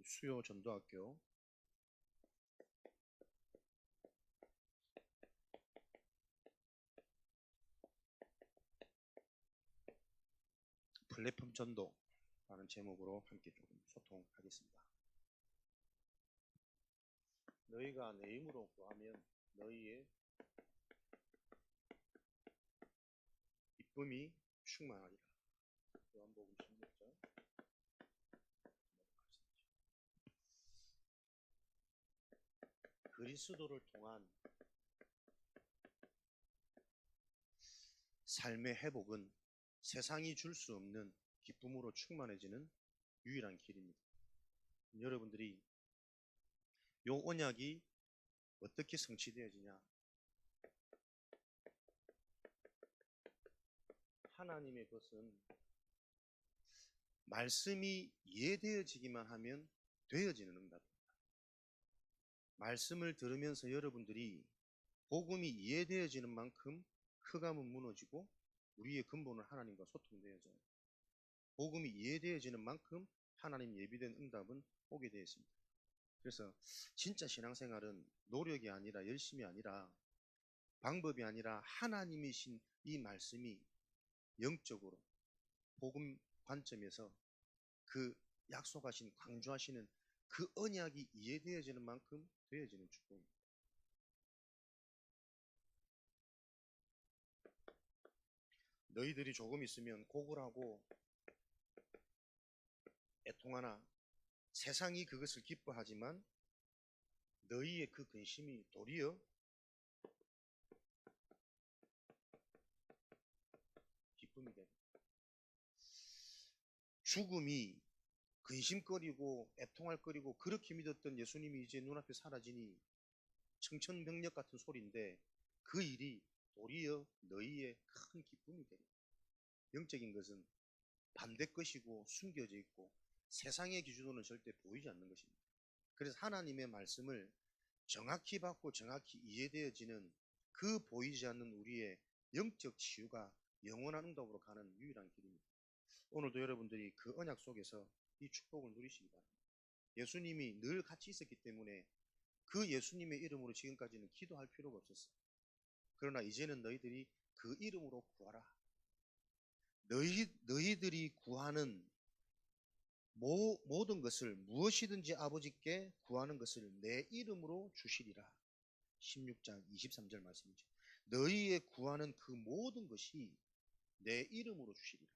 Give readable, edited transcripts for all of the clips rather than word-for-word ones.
수요 전도학교 플랫폼 전도라는 제목으로 함께 조금 소통하겠습니다. 너희가 내 힘으로 구하면 너희의 기쁨이 충만하리라. 요한복음 16장. 그리스도를 통한 삶의 회복은 세상이 줄 수 없는 기쁨으로 충만해지는 유일한 길입니다. 여러분들이 요 언약이 어떻게 성취되어지냐? 하나님의 것은 말씀이 이해되어지기만 하면 되어지는 응답입니다. 말씀을 들으면서 여러분들이 복음이 이해되어지는 만큼 흑암은 무너지고 우리의 근본은 하나님과 소통되어져요. 복음이 이해되어지는 만큼 하나님 예비된 응답은 오게 되어 있습니다. 그래서 진짜 신앙생활은 노력이 아니라 열심이 아니라 방법이 아니라 하나님이신 이 말씀이 영적으로 복음 관점에서 그 약속하신 강조하시는 그 언약이 이해되어지는 만큼 되어지는 축복입니다. 너희들이 조금 있으면 고글하고 애통하나 세상이 그것을 기뻐하지만 너희의 그 근심이 도리어 기쁨이 됩니다. 죽음이 근심거리고 애통할거리고 그렇게 믿었던 예수님이 이제 눈앞에 사라지니 청천벽력 같은 소리인데 그 일이 도리어 너희의 큰 기쁨이 됩니다. 영적인 것은 반대 것이고 숨겨져 있고 세상의 기준으로는 절대 보이지 않는 것입니다. 그래서 하나님의 말씀을 정확히 받고 정확히 이해되어지는 그 보이지 않는 우리의 영적 치유가 영원한 응답으로 가는 유일한 길입니다. 오늘도 여러분들이 그 언약 속에서 이 축복을 누리시기 바랍니다. 예수님이 늘 같이 있었기 때문에 그 예수님의 이름으로 지금까지는 기도할 필요가 없었어요. 그러나 이제는 너희들이 그 이름으로 구하라. 너희들이 구하는 모든 것을 무엇이든지 아버지께 구하는 것을 내 이름으로 주시리라. 16장 23절 말씀이죠. 너희의 구하는 그 모든 것이 내 이름으로 주시리라.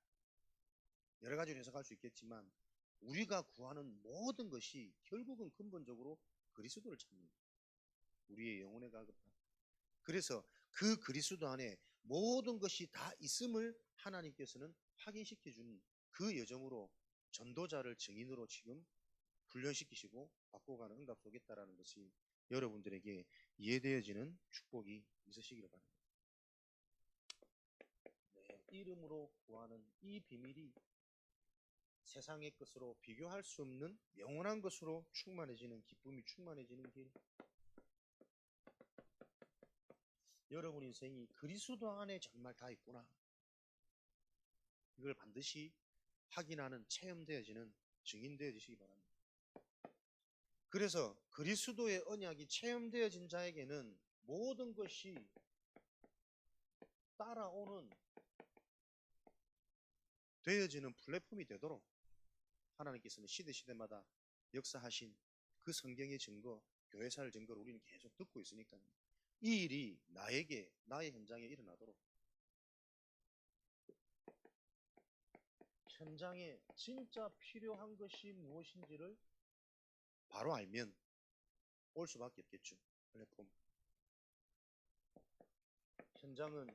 여러 가지로 해석할 수 있겠지만 우리가 구하는 모든 것이 결국은 근본적으로 그리스도를 찾는 우리의 영혼의 가급함. 그래서 그 그리스도 안에 모든 것이 다 있음을 하나님께서는 확인시켜 주는 그 여정으로 전도자를 증인으로 지금 훈련시키시고 바꿔가는 응답 속에 있다는 것이 여러분들에게 이해되어지는 축복이 있으시기를 바랍니다. 네, 이름으로 구하는 이 비밀이 세상의 것으로 비교할 수 없는 영원한 것으로 충만해지는 기쁨이 충만해지는 길. 여러분 인생이 그리스도 안에 정말 다 있구나. 이걸 반드시 확인하는 체험되어지는 증인되어지시기 바랍니다. 그래서 그리스도의 언약이 체험되어진 자에게는 모든 것이 따라오는 되어지는 플랫폼이 되도록 하나님께서는 시대마다 역사하신 그 성경의 증거, 교회사를 증거를 우리는 계속 듣고 있으니까요. 이 일이 나에게, 나의 현장에 일어나도록 현장에 진짜 필요한 것이 무엇인지를 바로 알면 올 수밖에 없겠죠. 플랫폼. 현장은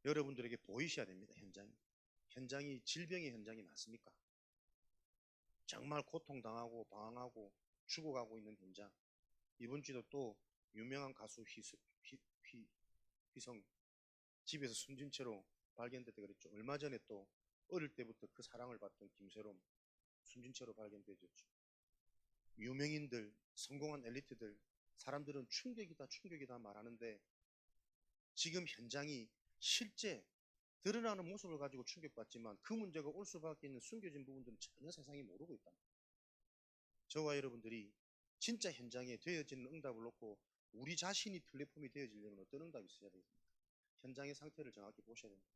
여러분들에게 보이셔야 됩니다. 현장이 질병의 현장이 맞습니까? 정말 고통당하고 방황하고 죽어가고 있는 현장. 이번 주도 또 유명한 가수 휘성 집에서 숨진 채로 발견됐다 그랬죠. 얼마 전에 또 어릴 때부터 그 사랑을 받던 김세롬 숨진 채로 발견되었죠. 유명인들, 성공한 엘리트들, 사람들은 충격이다 말하는데 지금 현장이 실제 드러나는 모습을 가지고 충격받지만 그 문제가 올 수밖에 있는 숨겨진 부분들은 전혀 세상이 모르고 있다. 저와 여러분들이 진짜 현장에 되어지는 응답을 놓고 우리 자신이 플랫폼이 되어지려면 어떤 응답이 있어야 되겠습니까? 현장의 상태를 정확히 보셔야 됩니다.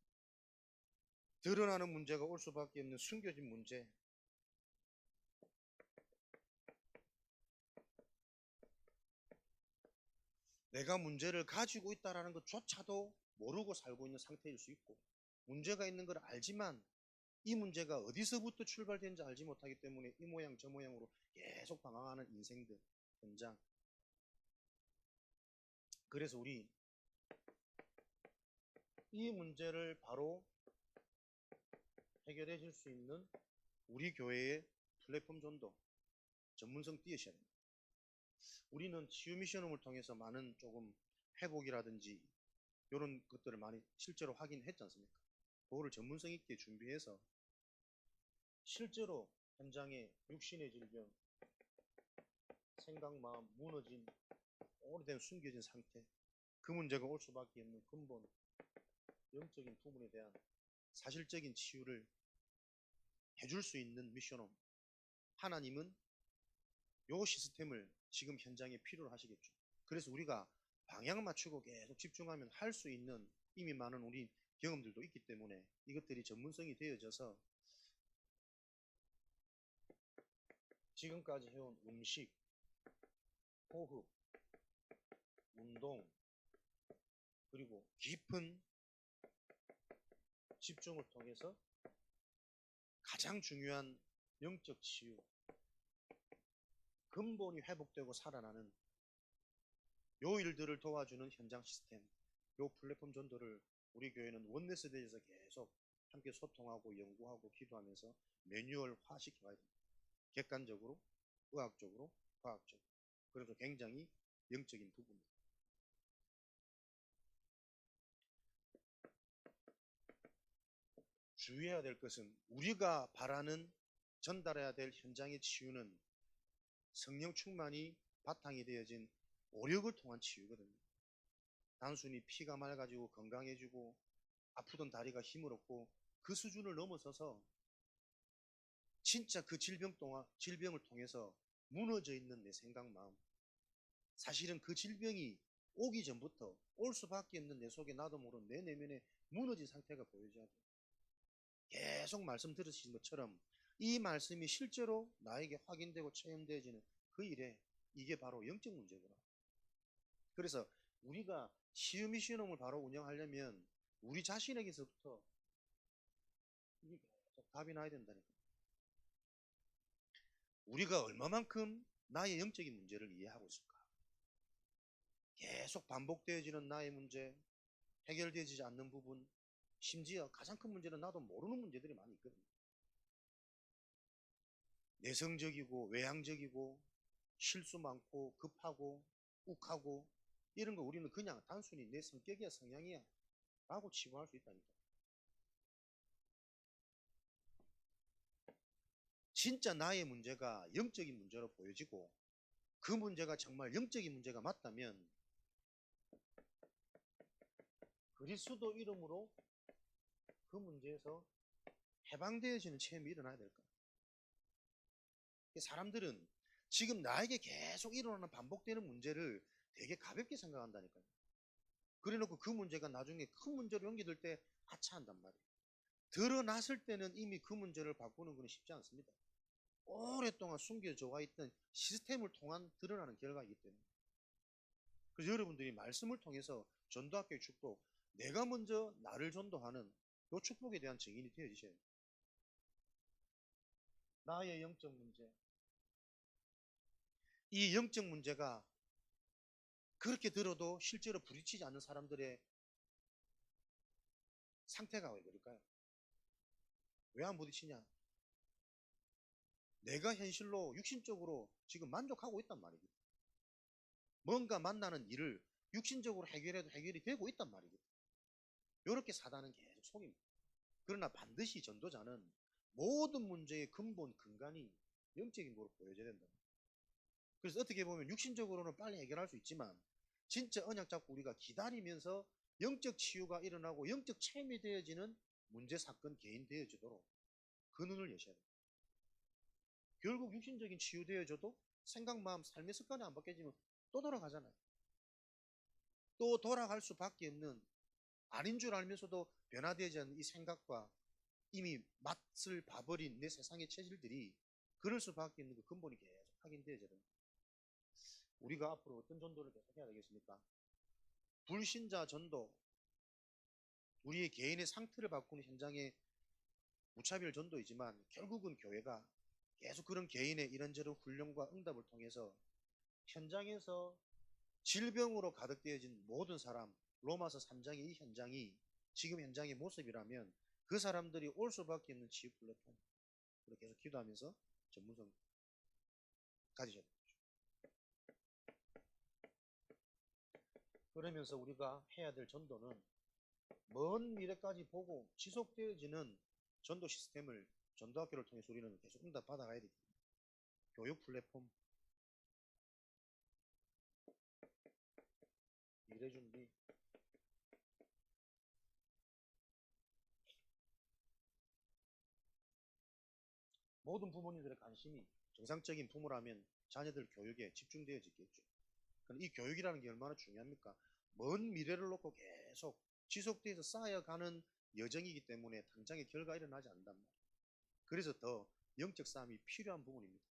드러나는 문제가 올 수밖에 없는 숨겨진 문제, 내가 문제를 가지고 있다는 것조차도 모르고 살고 있는 상태일 수 있고, 문제가 있는 걸 알지만 이 문제가 어디서부터 출발되는지 알지 못하기 때문에 이 모양 저 모양으로 계속 방황하는 인생들, 현장. 그래서 우리 이 문제를 바로 해결해 줄 수 있는 우리 교회의 플랫폼 전도, 전문성 띄우셔야 됩니다. 우리는 치유 미션홈을 통해서 많은 조금 회복이라든지 이런 것들을 많이 실제로 확인했지 않습니까? 그거를 전문성 있게 준비해서 실제로 현장에 육신의 질병, 생각, 마음 무너진 오래된 숨겨진 상태, 그 문제가 올 수밖에 없는 근본 영적인 부분에 대한 사실적인 치유를 해줄 수 있는 미션홈. 하나님은 요 시스템을 지금 현장에 필요로 하시겠죠. 그래서 우리가 방향 맞추고 계속 집중하면 할 수 있는 이미 많은 우리 경험들도 있기 때문에 이것들이 전문성이 되어져서 지금까지 해온 음식, 호흡, 운동, 그리고 깊은 집중을 통해서 가장 중요한 영적 치유, 근본이 회복되고 살아나는 요 일들을 도와주는 현장 시스템, 요 플랫폼 전도를 우리 교회는 원네스에 대해서 계속 함께 소통하고 연구하고 기도하면서 매뉴얼화 시켜가야 됩니다. 객관적으로, 의학적으로, 과학적으로. 그래서 굉장히 영적인 부분입니다. 주의해야 될 것은 우리가 바라는 전달해야 될 현장의 치유는 성령 충만이 바탕이 되어진 오력을 통한 치유거든요. 단순히 피가 맑아지고 건강해지고 아프던 다리가 힘을 얻고 그 수준을 넘어서서 진짜 그 질병을 통해서 무너져 있는 내 생각, 마음, 사실은 그 질병이 오기 전부터 올 수밖에 없는 내 속에 나도 모르는 내 내면에 무너진 상태가 보여져야 돼요. 계속 말씀 들으신 것처럼 이 말씀이 실제로 나에게 확인되고 체험되어지는 그 일에 이게 바로 영적 문제구나. 그래서 우리가 치유 미션홈을 바로 운영하려면 우리 자신에게서부터 이게 계속 답이 나야 된다니까. 우리가 얼마만큼 나의 영적인 문제를 이해하고 있을까? 계속 반복되어지는 나의 문제, 해결되지 않는 부분, 심지어 가장 큰 문제는 나도 모르는 문제들이 많이 있거든요. 내성적이고 외향적이고 실수 많고 급하고 욱하고 이런 거 우리는 그냥 단순히 내 성격이야 성향이야 라고 치부할 수 있다니까. 진짜 나의 문제가 영적인 문제로 보여지고 그 문제가 정말 영적인 문제가 맞다면 그리스도 이름으로 그 문제에서 해방되어지는 체험이 일어나야 될 거야. 사람들은 지금 나에게 계속 일어나는 반복되는 문제를 되게 가볍게 생각한다니까요. 그래 놓고 그 문제가 나중에 큰 문제로 연기될 때 하차한단 말이에요. 드러났을 때는 이미 그 문제를 바꾸는 건 쉽지 않습니다. 오랫동안 숨겨져 와 있던 시스템을 통한 드러나는 결과이기 때문에. 그래서 여러분들이 말씀을 통해서 전도학교의 축복, 내가 먼저 나를 전도하는 이 축복에 대한 증인이 되어지셔야 돼요. 나의 영적 문제, 이 영적 문제가 그렇게 들어도 실제로 부딪히지 않는 사람들의 상태가 왜 그럴까요? 왜 안 부딪히냐? 내가 현실로 육신적으로 지금 만족하고 있단 말이거든. 뭔가 만나는 일을 육신적으로 해결해도 해결이 되고 있단 말이거든. 이렇게 사단은 계속 속입니다. 그러나 반드시 전도자는 모든 문제의 근본 근간이 영적인 거로 보여져야 된다. 그래서 어떻게 보면 육신적으로는 빨리 해결할 수 있지만 진짜 언약 잡고 우리가 기다리면서 영적 치유가 일어나고 영적 체험이 되어지는 문제, 사건, 개인 되어지도록 그 눈을 여셔야 돼요. 결국 육신적인 치유되어져도 생각, 마음, 삶의 습관이 안 바뀌어지면 또 돌아가잖아요. 또 돌아갈 수밖에 없는, 아닌 줄 알면서도 변화되지 않는 이 생각과 이미 맛을 봐버린 내 세상의 체질들이 그럴 수밖에 없는 그 근본이 계속 확인되어져요. 우리가 앞으로 어떤 전도를 계속 해야 되겠습니까? 불신자 전도, 우리의 개인의 상태를 바꾸는 현장의 무차별 전도이지만 결국은 교회가 계속 그런 개인의 이런저런 훈련과 응답을 통해서 현장에서 질병으로 가득되어진 모든 사람, 로마서 3장의 이 현장이 지금 현장의 모습이라면 그 사람들이 올 수밖에 없는 치유 플랫폼, 계속 기도하면서 전문성 가지셔야 됩니다. 그러면서 우리가 해야 될 전도는 먼 미래까지 보고 지속되어지는 전도 시스템을 전도학교를 통해서 우리는 계속 응답 받아가야 됩니다. 교육 플랫폼, 미래 준비, 모든 부모님들의 관심이 정상적인 부모라면 자녀들 교육에 집중되어지겠죠. 그럼 이 교육이라는 게 얼마나 중요합니까? 먼 미래를 놓고 계속 지속돼서 쌓여가는 여정이기 때문에 당장의 결과가 일어나지 않는단 말이에요. 그래서 더 영적 싸움이 필요한 부분입니다.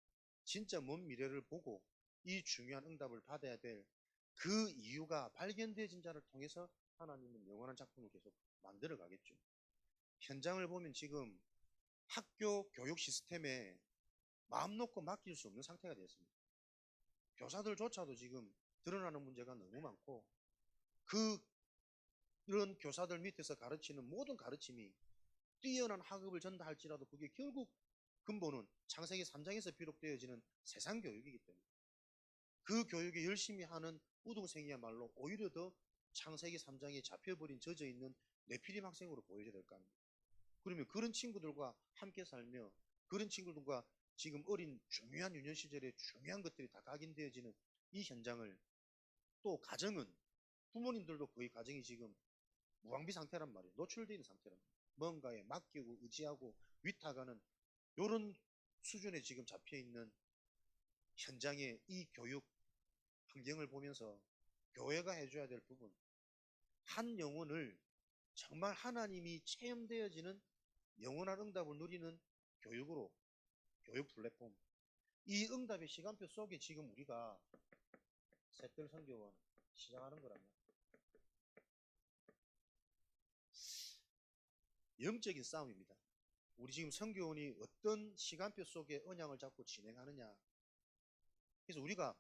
진짜 먼 미래를 보고 이 중요한 응답을 받아야 될 그 이유가 발견되어진 자를 통해서 하나님은 영원한 작품을 계속 만들어 가겠죠. 현장을 보면 지금 학교 교육 시스템에 마음 놓고 맡길 수 없는 상태가 되었습니다. 교사들조차도 지금 드러나는 문제가 너무 많고, 그런 교사들 밑에서 가르치는 모든 가르침이 뛰어난 학업을 전달할지라도 그게 결국 근본은 창세기 3장에서 비록되어지는 세상 교육이기 때문에 그 교육에 열심히 하는 우등생이야말로 오히려 더 창세기 3장에 잡혀버린 젖어있는 네피림 학생으로 보여져야 될 거 아닙니까? 그러면 그런 친구들과 함께 살며 그런 친구들과 지금 어린 중요한 유년 시절에 중요한 것들이 다 각인되어지는 이 현장을, 또 가정은 부모님들도 거의 가정이 지금 무방비 상태란 말이에요. 노출되어 있는 상태란 말이에요. 뭔가에 맡기고 의지하고 위탁하는 이런 수준에 지금 잡혀있는 현장의 이 교육 환경을 보면서 교회가 해줘야 될 부분, 한 영혼을 정말 하나님이 체험되어지는 영원한 응답을 누리는 교육으로, 교육 플랫폼, 이 응답의 시간표 속에 지금 우리가 셋들 선교원 시작하는 거라면 영적인 싸움입니다. 우리 지금 선교원이 어떤 시간표 속에 언약을 잡고 진행하느냐. 그래서 우리가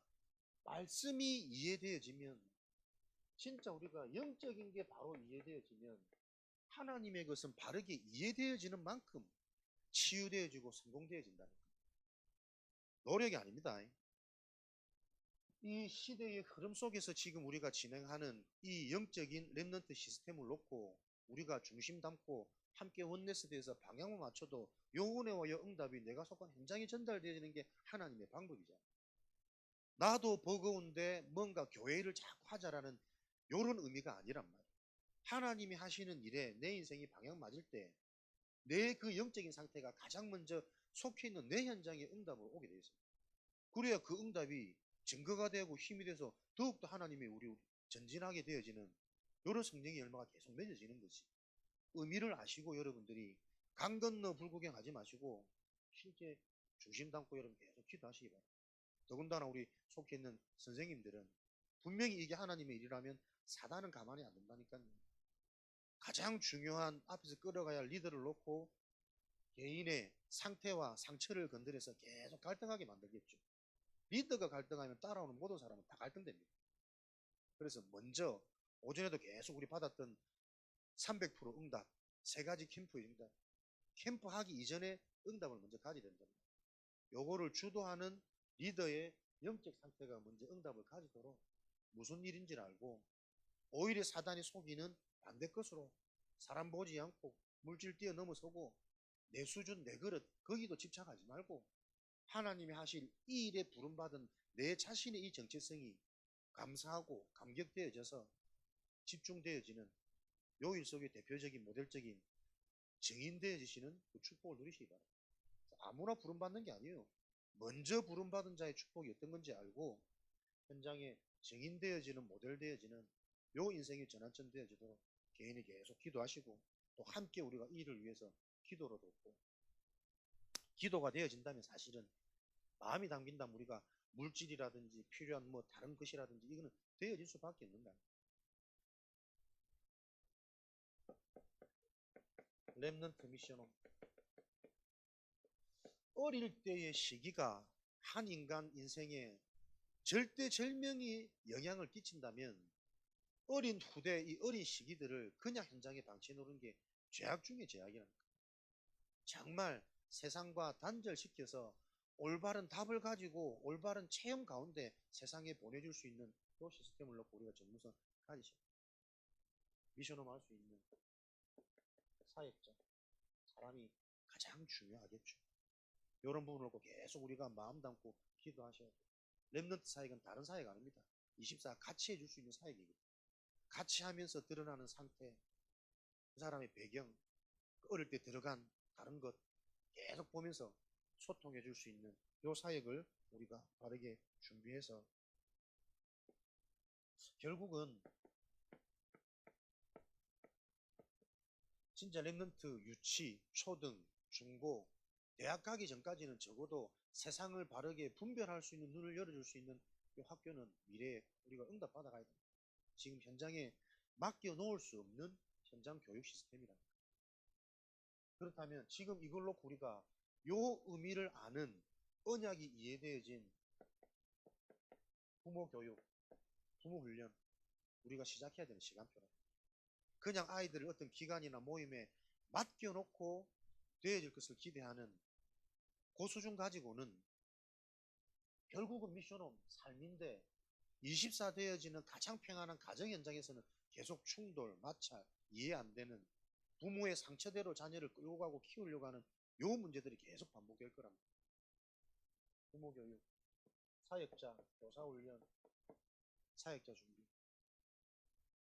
말씀이 이해되어지면, 진짜 우리가 영적인 게 바로 이해되어지면 하나님의 것은 바르게 이해되어지는 만큼 치유되어지고 성공되어진다는 거예요. 노력이 아닙니다. 이 시대의 흐름 속에서 지금 우리가 진행하는 이 영적인 랩넌트 시스템을 놓고 우리가 중심 담고 함께 원네스돼서 방향을 맞춰도 요 은혜와 요 응답이 내가 속한 현장에 전달되어지는 게 하나님의 방법이잖아요. 나도 버거운데 뭔가 교회를 자꾸 하자라는 요런 의미가 아니란 말이에요. 하나님이 하시는 일에 내 인생이 방향 맞을 때 내 그 영적인 상태가 가장 먼저 속해 있는 내 현장에 응답으로 오게 되어 있습니다. 그래야 그 응답이 증거가 되고 힘이 돼서 더욱더 하나님이 우리 전진하게 되어지는 이런 성령의 열매가 계속 맺어지는 것이, 의미를 아시고 여러분들이 강 건너 불구경하지 마시고 실제 중심 담고 여러분 계속 기도하시기 바랍니다. 더군다나 우리 속해 있는 선생님들은 분명히 이게 하나님의 일이라면 사단은 가만히 안 둔다니까요. 가장 중요한 앞에서 끌어가야 할 리더를 놓고 개인의 상태와 상처를 건드려서 계속 갈등하게 만들겠죠. 리더가 갈등하면 따라오는 모든 사람은 다 갈등됩니다. 그래서 먼저 오전에도 계속 우리 받았던 300% 응답, 세 가지 캠프 응답, 캠프 하기 이전에 응답을 먼저 가져야 된다. 요거를 주도하는 리더의 영적 상태가 먼저 응답을 가지도록 무슨 일인지를 알고, 오히려 사단이 속이는 반대 것으로 사람 보지 않고 물질 뛰어넘어서고 내 수준 내 그릇 거기도 집착하지 말고 하나님이 하실 이 일에 부름받은 내 자신의 이 정체성이 감사하고 감격되어져서 집중되어지는 요일 속의 대표적인 모델적인 증인되어지시는 그 축복을 누리시기 바랍니다. 아무나 부름받는 게 아니에요. 먼저 부름받은 자의 축복이 어떤 건지 알고 현장에 증인되어지는 모델되어지는 요 인생의 전환점 되어지도록 개인이 계속 기도하시고 또 함께 우리가 이 일을 위해서 기도로 돕고 기도가 되어진다면 사실은 마음이 담긴다면 우리가 물질이라든지 필요한 뭐 다른 것이라든지 이거는 되어질 수밖에 없는 거야. 렘넌트 미션홈. 어릴 때의 시기가 한 인간 인생에 절대절명이 영향을 끼친다면 어린 후대 이 어린 시기들을 그냥 현장에 방치해 놓는 게 죄악 중에 죄악이랍니다. 정말 세상과 단절시켜서 올바른 답을 가지고 올바른 체험 가운데 세상에 보내줄 수 있는 그 시스템을 놓고 우리가 정무선 가지셔야 됩니다. 미션홈 할 수 있는 사역자, 사람이 가장 중요하겠죠. 이런 부분을 놓고 계속 우리가 마음 담고 기도하셔야 돼요. 렘넌트 사역은 다른 사역 아닙니다. 24 같이 해줄 수 있는 사역이거든요. 같이 하면서 드러나는 상태, 그 사람의 배경, 어릴 때 들어간 다른 것 계속 보면서 소통해 줄 수 있는 이 사역을 우리가 바르게 준비해서 결국은 진짜 렘넌트 유치, 초등, 중고, 대학 가기 전까지는 적어도 세상을 바르게 분별할 수 있는 눈을 열어줄 수 있는 이 학교는 미래에 우리가 응답받아 가야 됩니다. 지금 현장에 맡겨 놓을 수 없는 현장 교육 시스템이랍니다. 그렇다면 지금 이걸 놓고 우리가 요 의미를 아는 언약이 이해되어진 부모 교육, 부모 훈련 우리가 시작해야 되는 시간표랍니다. 그냥 아이들을 어떤 기관이나 모임에 맡겨놓고 되어질 것을 기대하는 그 수준 가지고는 결국은 미션홈 삶인데 24 되어지는 가장 평안한 가정 현장에서는 계속 충돌, 마찰, 이해 안 되는 부모의 상처대로 자녀를 끌고 가고 키우려고 하는 요 문제들이 계속 반복될 거랍니다. 부모 교육, 사역자, 교사 훈련, 사역자 준비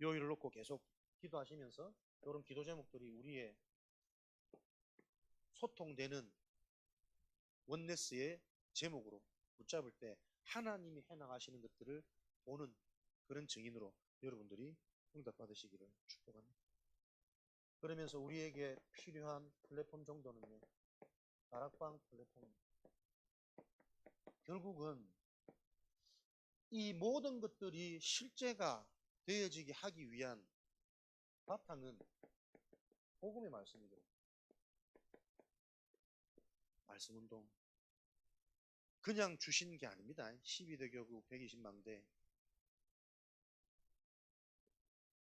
요 일을 놓고 계속 기도하시면서 이런 기도 제목들이 우리의 소통되는 원네스의 제목으로 붙잡을 때 하나님이 해나가시는 것들을 보는 그런 증인으로 여러분들이 응답받으시기를 축복합니다. 그러면서 우리에게 필요한 플랫폼 정도는요, 다락방 플랫폼입니다. 결국은 이 모든 것들이 실제가 되어지게 하기 위한 바탕은 복음의 말씀이거든요. 말씀운동. 그냥 주신 게 아닙니다. 12대 교구 120망대.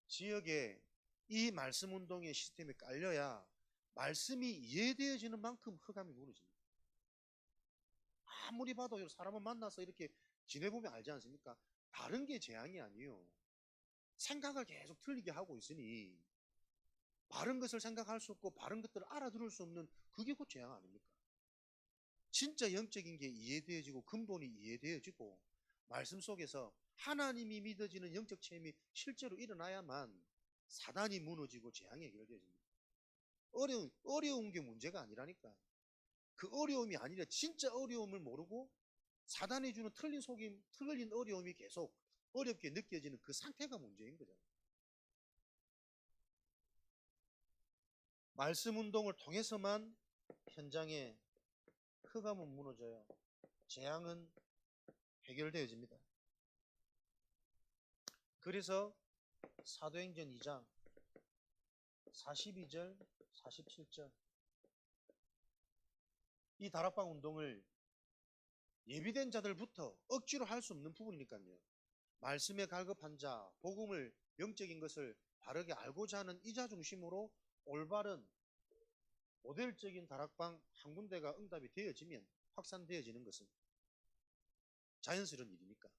지역에 이 말씀운동의 시스템이 깔려야 말씀이 이해되어지는 만큼 흑암이 무너집니다. 아무리 봐도 사람을 만나서 이렇게 지내보면 알지 않습니까? 다른 게 재앙이 아니에요. 생각을 계속 틀리게 하고 있으니 바른 것을 생각할 수 없고 바른 것들을 알아들을 수 없는 그게 곧 재앙 아닙니까? 진짜 영적인 게 이해되어지고 근본이 이해되어지고 말씀 속에서 하나님이 믿어지는 영적 체험이 실제로 일어나야만 사단이 무너지고 재앙이 해결되어집니다. 어려운 게 문제가 아니라니까. 그 어려움이 아니라 진짜 어려움을 모르고 사단이 주는 틀린 속임, 틀린 어려움이 계속 어렵게 느껴지는 그 상태가 문제인 거잖아요. 말씀 운동을 통해서만 현장에 흑암은 무너져요. 재앙은 해결되어집니다. 그래서 사도행전 2장 42절, 47절 이 다락방 운동을 예비된 자들부터 억지로 할 수 없는 부분이니까요. 말씀에 갈급한 자, 복음을 영적인 것을 바르게 알고자 하는 이자 중심으로 올바른 모델적인 다락방 한 군데가 응답이 되어지면 확산되어지는 것은 자연스러운 일이니까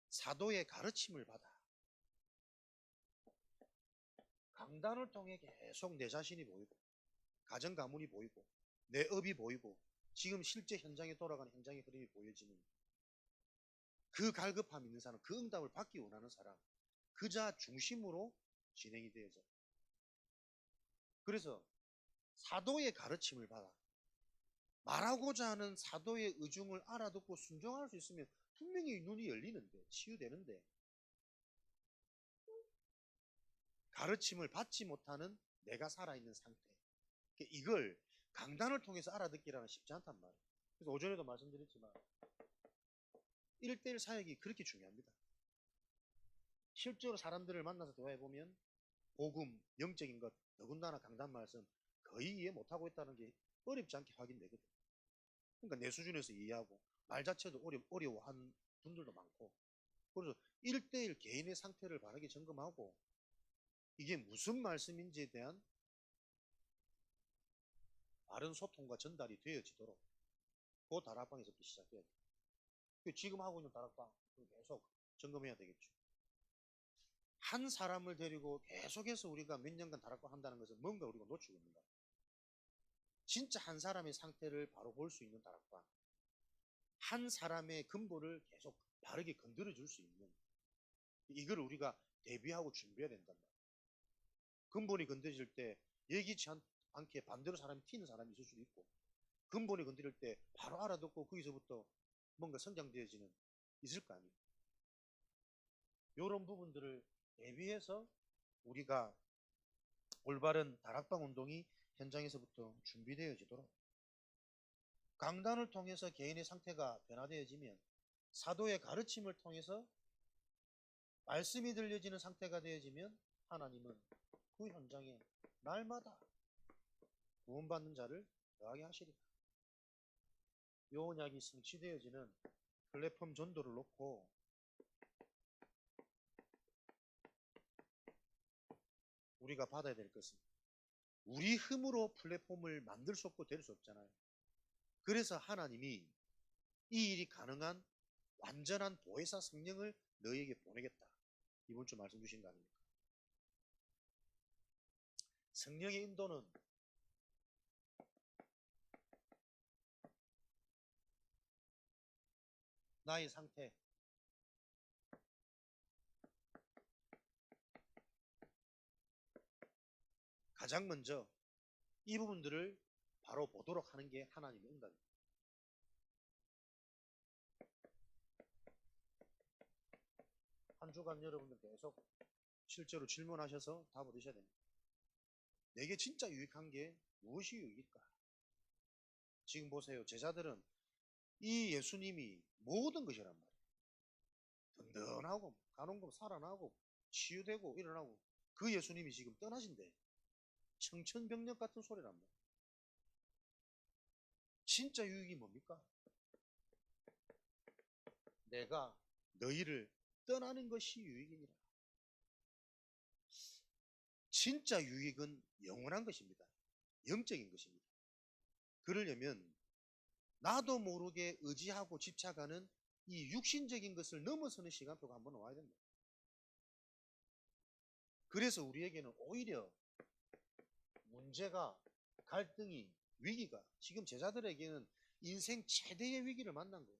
사도의 가르침을 받아 강단을 통해 계속 내 자신이 보이고 가정 가문이 보이고 내 업이 보이고 지금 실제 현장에 돌아가는 현장의 흐름이 보여지는 그 갈급함 있는 사람, 그 응답을 받기 원하는 사람, 그자 중심으로 진행이 되어져. 그래서 사도의 가르침을 받아 말하고자 하는 사도의 의중을 알아듣고 순종할 수 있으면 분명히 눈이 열리는데, 치유되는데, 가르침을 받지 못하는 내가 살아있는 상태, 이걸 강단을 통해서 알아듣기라는 쉽지 않단 말이에요. 그래서 오전에도 말씀드렸지만 1대1 사역이 그렇게 중요합니다. 실제로 사람들을 만나서 대화해보면 복음, 영적인 것, 더군다나 강단 말씀 거의 이해 못하고 있다는 게 어렵지 않게 확인되거든. 그러니까 내 수준에서 이해하고 말 자체도 어려워하는 분들도 많고, 그래서 1대1 개인의 상태를 바르게 점검하고 이게 무슨 말씀인지에 대한 바른 소통과 전달이 되어지도록 그 다락방에서부터 시작해야 돼요. 지금 하고 있는 다락방 계속 점검해야 되겠죠. 한 사람을 데리고 계속해서 우리가 몇 년간 다락방 한다는 것은 뭔가 우리가 놓치고 있는 거야. 진짜 한 사람의 상태를 바로 볼 수 있는 다락방, 한 사람의 근본을 계속 바르게 건드려 줄 수 있는, 이걸 우리가 대비하고 준비해야 된단 말이야. 근본이 건드려질 때 예기치 않게 반대로 사람이 튀는 사람이 있을 수도 있고, 근본이 건드릴 때 바로 알아듣고 거기서부터 뭔가 성장되어지는 있을 거 아니에요. 이런 부분들을 대비해서 우리가 올바른 다락방 운동이 현장에서부터 준비되어지도록, 강단을 통해서 개인의 상태가 변화되어지면 사도의 가르침을 통해서 말씀이 들려지는 상태가 되어지면 하나님은 그 현장에 날마다 구원받는 자를 더하게 하시리라. 요 언약이 성취되어지는 플랫폼 전도를 놓고 우리가 받아야 될 것은, 우리 힘으로 플랫폼을 만들 수 없고 될 수 없잖아요. 그래서 하나님이 이 일이 가능한 완전한 보혜사 성령을 너희에게 보내겠다, 이번 주 말씀 주신 거 아닙니까? 성령의 인도는 나의 상태, 가장 먼저 이 부분들을 바로 보도록 하는 게 하나님의 응답입니다. 한 주간 여러분들 계속 실제로 질문하셔서 답을 얻으셔야 됩니다. 내게 진짜 유익한 게 무엇이 유익일까? 지금 보세요. 제자들은 이 예수님이 모든 것이란 말이에요. 든든하고 간홍금 살아나고 치유되고 일어나고 그 예수님이 지금 떠나신대. 청천벽력 같은 소리란 말이에요. 진짜 유익이 뭡니까? 내가 너희를 떠나는 것이 유익이니라. 진짜 유익은 영원한 것입니다. 영적인 것입니다. 그러려면 나도 모르게 의지하고 집착하는 이 육신적인 것을 넘어서는 시간표가 한번 와야 된다. 그래서 우리에게는 오히려 문제가, 갈등이, 위기가, 지금 제자들에게는 인생 최대의 위기를 만난 거예요.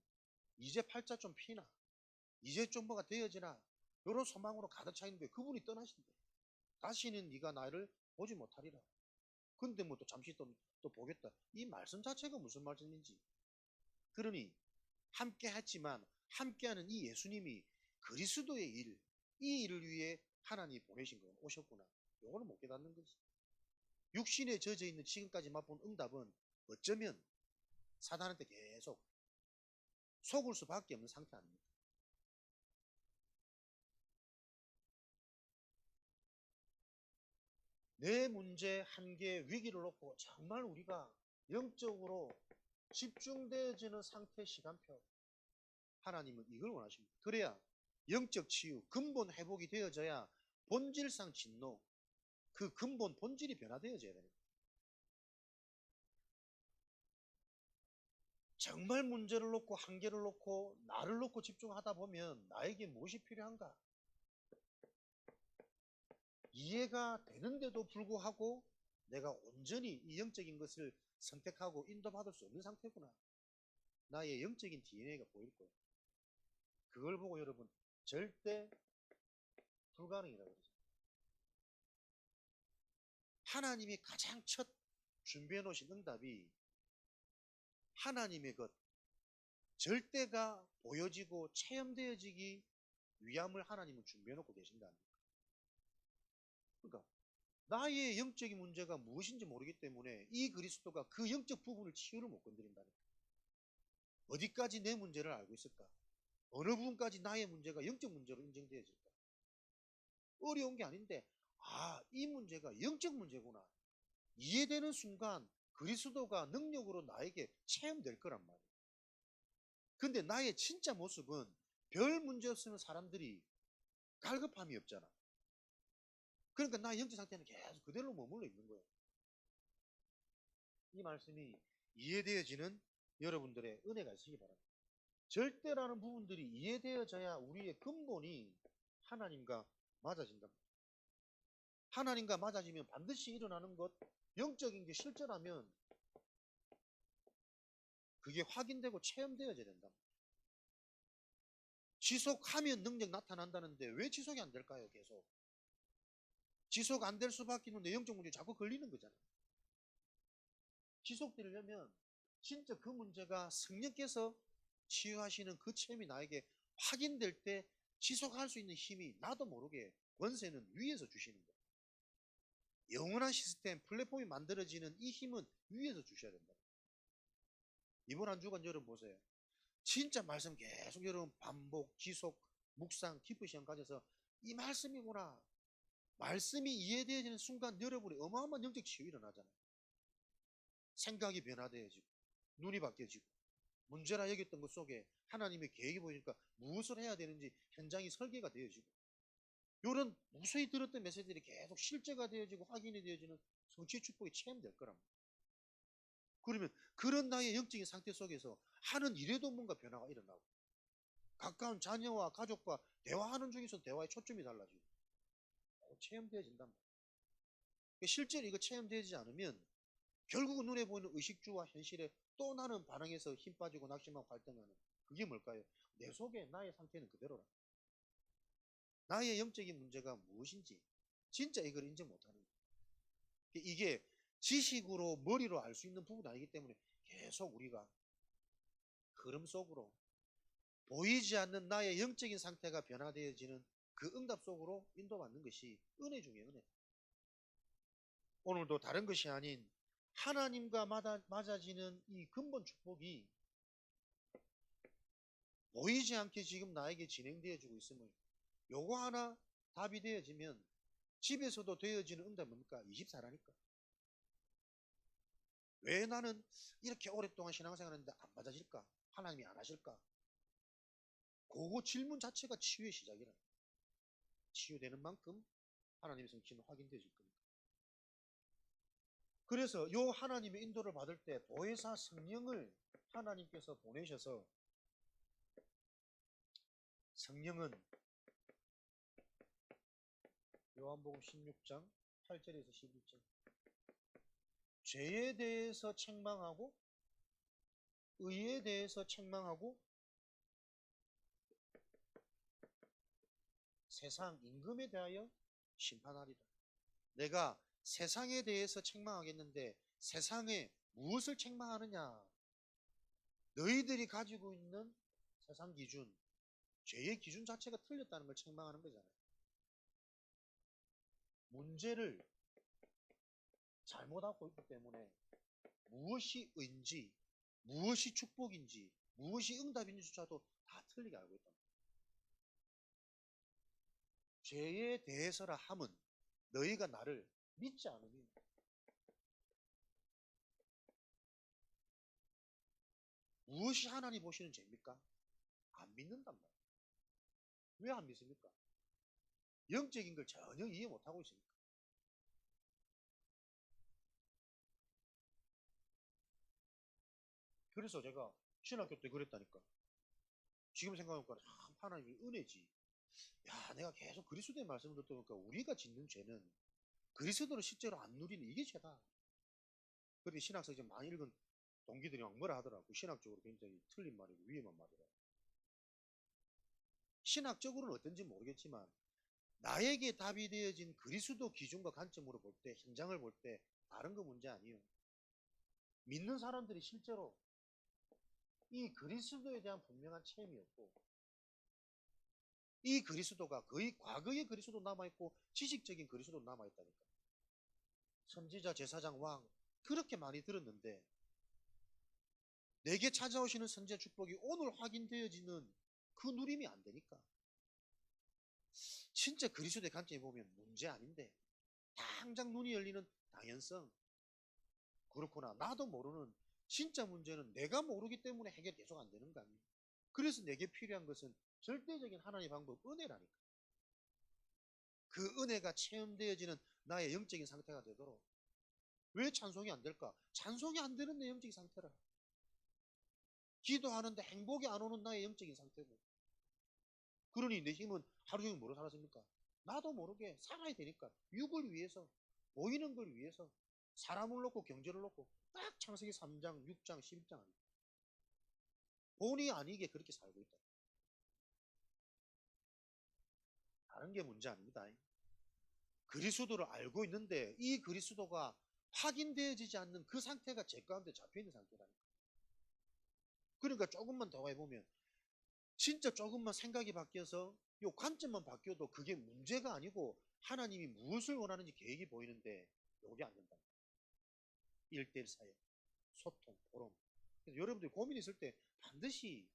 이제 팔자 좀 피나, 이제 좀 뭐가 되어지나, 이런 소망으로 가득 차 있는데 그분이 떠나신대. 다시는 네가 나를 보지 못하리라. 근데 뭐 또 잠시 또 보겠다. 이 말씀 자체가 무슨 말씀인지. 그러니 함께 했지만 함께하는 이 예수님이 그리스도의 일, 이 일을 위해 하나님이 보내신 거 오셨구나. 요거는 못 깨닫는 거지. 육신에 젖어 있는 지금까지 맛본 응답은 어쩌면 사단한테 계속 속을 수밖에 없는 상태 아닙니까? 내 문제, 한계, 위기를 놓고 정말 우리가 영적으로 집중되어지는 상태 시간표, 하나님은 이걸 원하십니다. 그래야 영적 치유, 근본 회복이 되어져야 본질상 진노, 그 근본 본질이 변화되어져야 됩니다. 정말 문제를 놓고 한계를 놓고 나를 놓고 집중하다 보면 나에게 무엇이 필요한가? 이해가 되는데도 불구하고 내가 온전히 이 영적인 것을 선택하고 인도받을 수 없는 상태구나. 나의 영적인 DNA가 보일 거예요. 그걸 보고 여러분 절대 불가능이라고 그러죠. 하나님이 가장 첫 준비해 놓으신 응답이 하나님의 것, 절대가 보여지고 체험되어지기 위함을 하나님은 준비해 놓고 계신다. 그러니까 나의 영적인 문제가 무엇인지 모르기 때문에 이 그리스도가 그 영적 부분을 치유를 못 건드린다니까. 어디까지 내 문제를 알고 있을까? 어느 부분까지 나의 문제가 영적 문제로 인정되어질까? 어려운 게 아닌데, 아, 이 문제가 영적 문제구나. 이해되는 순간 그리스도가 능력으로 나에게 체험될 거란 말이에요. 근데 나의 진짜 모습은 별 문제 없으면 사람들이 갈급함이 없잖아. 그러니까 나의 영적 상태는 계속 그대로 머물러 있는 거예요. 이 말씀이 이해되어지는 여러분들의 은혜가 있으시기 바랍니다. 절대라는 부분들이 이해되어져야 우리의 근본이 하나님과 맞아진다. 하나님과 맞아지면 반드시 일어나는 것, 영적인 게 실제라면 그게 확인되고 체험되어져야 된다. 지속하면 능력 나타난다는데 왜 지속이 안 될까요? 계속 지속 안 될 수밖에 없는데 영적 문제 자꾸 걸리는 거잖아요. 지속되려면 진짜 그 문제가 성령께서 치유하시는 그 체험이 나에게 확인될 때 지속할 수 있는 힘이 나도 모르게 권세는 위에서 주시는 거예요. 영원한 시스템, 플랫폼이 만들어지는 이 힘은 위에서 주셔야 된다. 이번 한 주간 여러분 보세요. 진짜 말씀 계속 여러분 반복, 지속, 묵상, 기쁜 시간 가져서 이 말씀이구나. 말씀이 이해되어지는 순간 여러분이 어마어마한 영적 치유 일어나잖아요. 생각이 변화되어지고 눈이 바뀌어지고 문제라 여겼던 것 속에 하나님의 계획이 보이니까 무엇을 해야 되는지 현장이 설계가 되어지고 이런 무수히 들었던 메시지들이 계속 실제가 되어지고 확인이 되어지는 성취의 축복이 체험될 거랍니다. 그러면 그런 나의 영적인 상태 속에서 하는 일에도 뭔가 변화가 일어나고 가까운 자녀와 가족과 대화하는 중에서 대화의 초점이 달라지고 체험되어진단 말이에요. 실제로 이거 체험되지 않으면 결국은 눈에 보이는 의식주와 현실에 또 나는 반항해서 힘 빠지고 낙심하고 갈등하는 그게 뭘까요? 내 속에 나의 상태는 그대로라. 나의 영적인 문제가 무엇인지 진짜 이걸 인정 못하는 거예요. 이게 지식으로 머리로 알 수 있는 부분이 아니기 때문에 계속 우리가 흐름 속으로 보이지 않는 나의 영적인 상태가 변화되어지는 그 응답 속으로 인도받는 것이 은혜 중에 은혜. 오늘도 다른 것이 아닌 하나님과 맞아지는 이 근본 축복이 보이지 않게 지금 나에게 진행되어지고 있음을 요거 하나 답이 되어지면 집에서도 되어지는 응답은 뭡니까? 24라니까. 왜 나는 이렇게 오랫동안 신앙생활 했는데 안 맞아질까? 하나님이 안 하실까? 그거 질문 자체가 치유의 시작이라. 치유되는 만큼 하나님의 성취는 확인되어질 겁니다. 그래서 요 하나님의 인도를 받을 때 보혜사 성령을 하나님께서 보내셔서 성령은 요한복음 16장 8절에서 11절 죄에 대해서 책망하고 의에 대해서 책망하고 세상 임금에 대하여 심판하리라. 내가 세상에 대해서 책망하겠는데 세상에 무엇을 책망하느냐? 너희들이 가지고 있는 세상 기준, 죄의 기준 자체가 틀렸다는 걸 책망하는 거잖아요. 문제를 잘못하고 있기 때문에 무엇이 의인지, 무엇이 축복인지, 무엇이 응답인지조차도 다 틀리게 알고 있다. 죄에 대해서라 함은 너희가 나를 믿지 않으면 무엇이 하나님 보시는 죄입니까? 안 믿는단 말이에요. 왜 안 믿습니까? 영적인 걸 전혀 이해 못하고 있으니까. 그래서 제가 신학교 때 그랬다니까. 지금 생각해보니까 참 하나님의 은혜지. 야, 내가 계속 그리스도의 말씀을 듣다 보니까 우리가 짓는 죄는 그리스도를 실제로 안 누리는 이게 죄다. 그런데 신학서 좀 많이 읽은 동기들이 막 뭐라 하더라고. 신학적으로 굉장히 틀린 말이고 위험한 말이라. 신학적으로는 어떤지 모르겠지만 나에게 답이 되어진 그리스도 기준과 관점으로 볼 때, 현장을 볼 때 다른 거 문제 아니에요. 믿는 사람들이 실제로 이 그리스도에 대한 분명한 체험이 없고, 이 그리스도가 거의 과거의 그리스도 남아있고 지식적인 그리스도 남아있다니까. 선지자, 제사장, 왕 그렇게 많이 들었는데 내게 찾아오시는 선지자 축복이 오늘 확인되어지는 그 누림이 안 되니까 진짜 그리스도의 관점에 보면 문제 아닌데 당장 눈이 열리는 당연성, 그렇구나, 나도 모르는 진짜 문제는 내가 모르기 때문에 해결 계속 안 되는 거 아니에요. 그래서 내게 필요한 것은 절대적인 하나님의 방법, 은혜라니까. 그 은혜가 체험되어지는 나의 영적인 상태가 되도록. 왜 찬송이 안 될까? 찬송이 안 되는 내 영적인 상태라. 기도하는데 행복이 안 오는 나의 영적인 상태고. 그러니 내 힘은 하루 종일 뭐로 살았습니까? 나도 모르게 살아야 되니까. 육을 위해서, 보이는 걸 위해서, 사람을 놓고 경제를 놓고 딱 창세기 3장, 6장, 11장 아니에요. 본의 아니게 그렇게 살고 있다. 다른 게 문제 아닙니다. 그리스도를 알고 있는데 이 그리스도가 확인되어지지 않는 그 상태가 제 가운데 잡혀있는 상태라니까. 그러니까 조금만 더 해보면 진짜 조금만 생각이 바뀌어서 요 관점만 바뀌어도 그게 문제가 아니고 하나님이 무엇을 원하는지 계획이 보이는데 요게 안 된다. 1대1 사역, 소통, 포럼. 그래서 여러분들이 고민 있을 때 반드시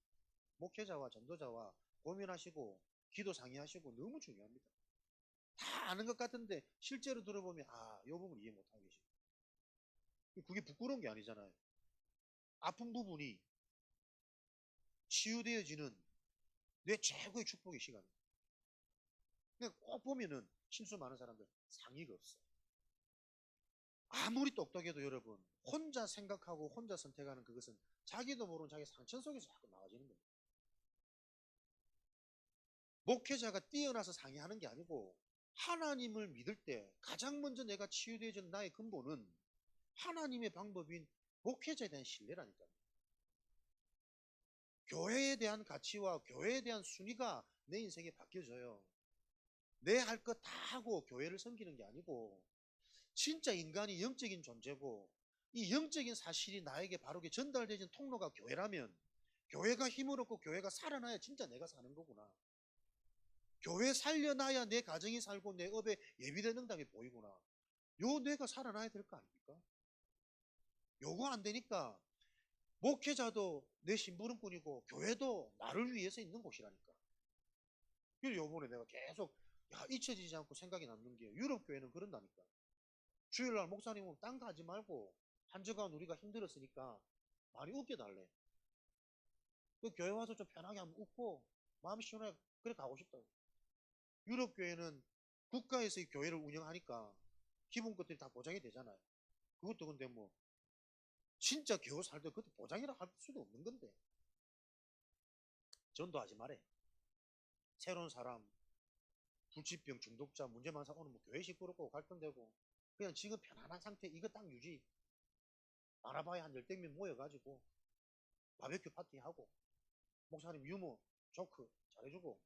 목회자와 전도자와 고민하시고 기도 상의하시고 너무 중요합니다. 다 아는 것 같은데 실제로 들어보면 요 부분 이해 못하고 계시고. 그게 부끄러운 게 아니잖아요. 아픈 부분이 치유되어지는 내 최고의 축복의 시간이에요. 그러니까 꼭 보면은 실수 많은 사람들 상의가 없어. 아무리 똑똑해도 여러분 혼자 생각하고 혼자 선택하는 그것은 자기도 모르는 자기 상처 속에서 자꾸 나와지는 겁니다. 목회자가 뛰어나서 상의하는 게 아니고 하나님을 믿을 때 가장 먼저 내가 치유되어지는 나의 근본은 하나님의 방법인 목회자에 대한 신뢰라니까요. 교회에 대한 가치와 교회에 대한 순위가 내 인생에 바뀌어져요. 내 할 것 다 하고 교회를 섬기는 게 아니고 진짜 인간이 영적인 존재고 이 영적인 사실이 나에게 바르게 전달되는 통로가 교회라면 교회가 힘을 얻고 교회가 살아나야 진짜 내가 사는 거구나. 교회 살려놔야 내 가정이 살고 내 업에 예비된 응답이 보이구나. 요 뇌가 살아나야 될 거 아닙니까? 요거 안 되니까 목회자도 내 심부름꾼이고 교회도 나를 위해서 있는 곳이라니까. 그래서 요번에 내가 계속 잊혀지지 않고 생각이 남는 게 유럽 교회는 그런다니까. 주일날 목사님은 딴 거 하지 말고 한 주간 우리가 힘들었으니까 많이 웃겨달래. 그 교회 와서 좀 편하게 한번 웃고 마음 시원하게 그래 가고 싶다고. 유럽 교회는 국가에서 이 교회를 운영하니까 기본 것들이 다 보장이 되잖아요. 그것도 근데 뭐 진짜 겨우 살때 그것도 보장이라 할 수도 없는 건데 전도하지 말해. 새로운 사람, 불치병, 중독자, 문제 많은 사람 오늘 뭐 교회 시끄럽고 갈등되고 그냥 지금 편안한 상태 이거 딱 유지. 알아봐야 한 10명 모여가지고 바베큐 파티하고 목사님 유머, 조크 잘해주고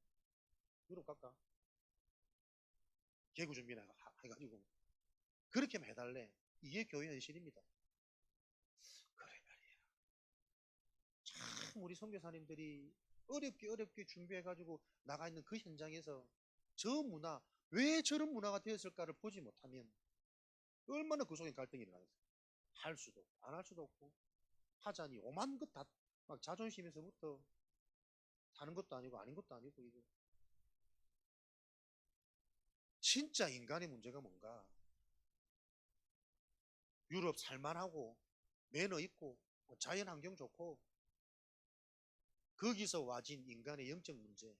유럽 갈까? 개구 준비나 해가지고 그렇게 해달래. 이게 교회 현실입니다. 그래 말이야. 참 우리 선교사님들이 어렵게 준비해가지고 나가 있는 그 현장에서 저 문화, 왜 저런 문화가 되었을까를 보지 못하면 얼마나 그 속에 갈등이 일어나겠어요. 할 수도 없고 안 할 수도 없고 하자니 오만 것 다 막 자존심에서부터 다는 것도 아니고 아닌 것도 아니고 이거 진짜 인간의 문제가 뭔가. 유럽 살만하고 매너 있고 자연 환경 좋고 거기서 와진 인간의 영적 문제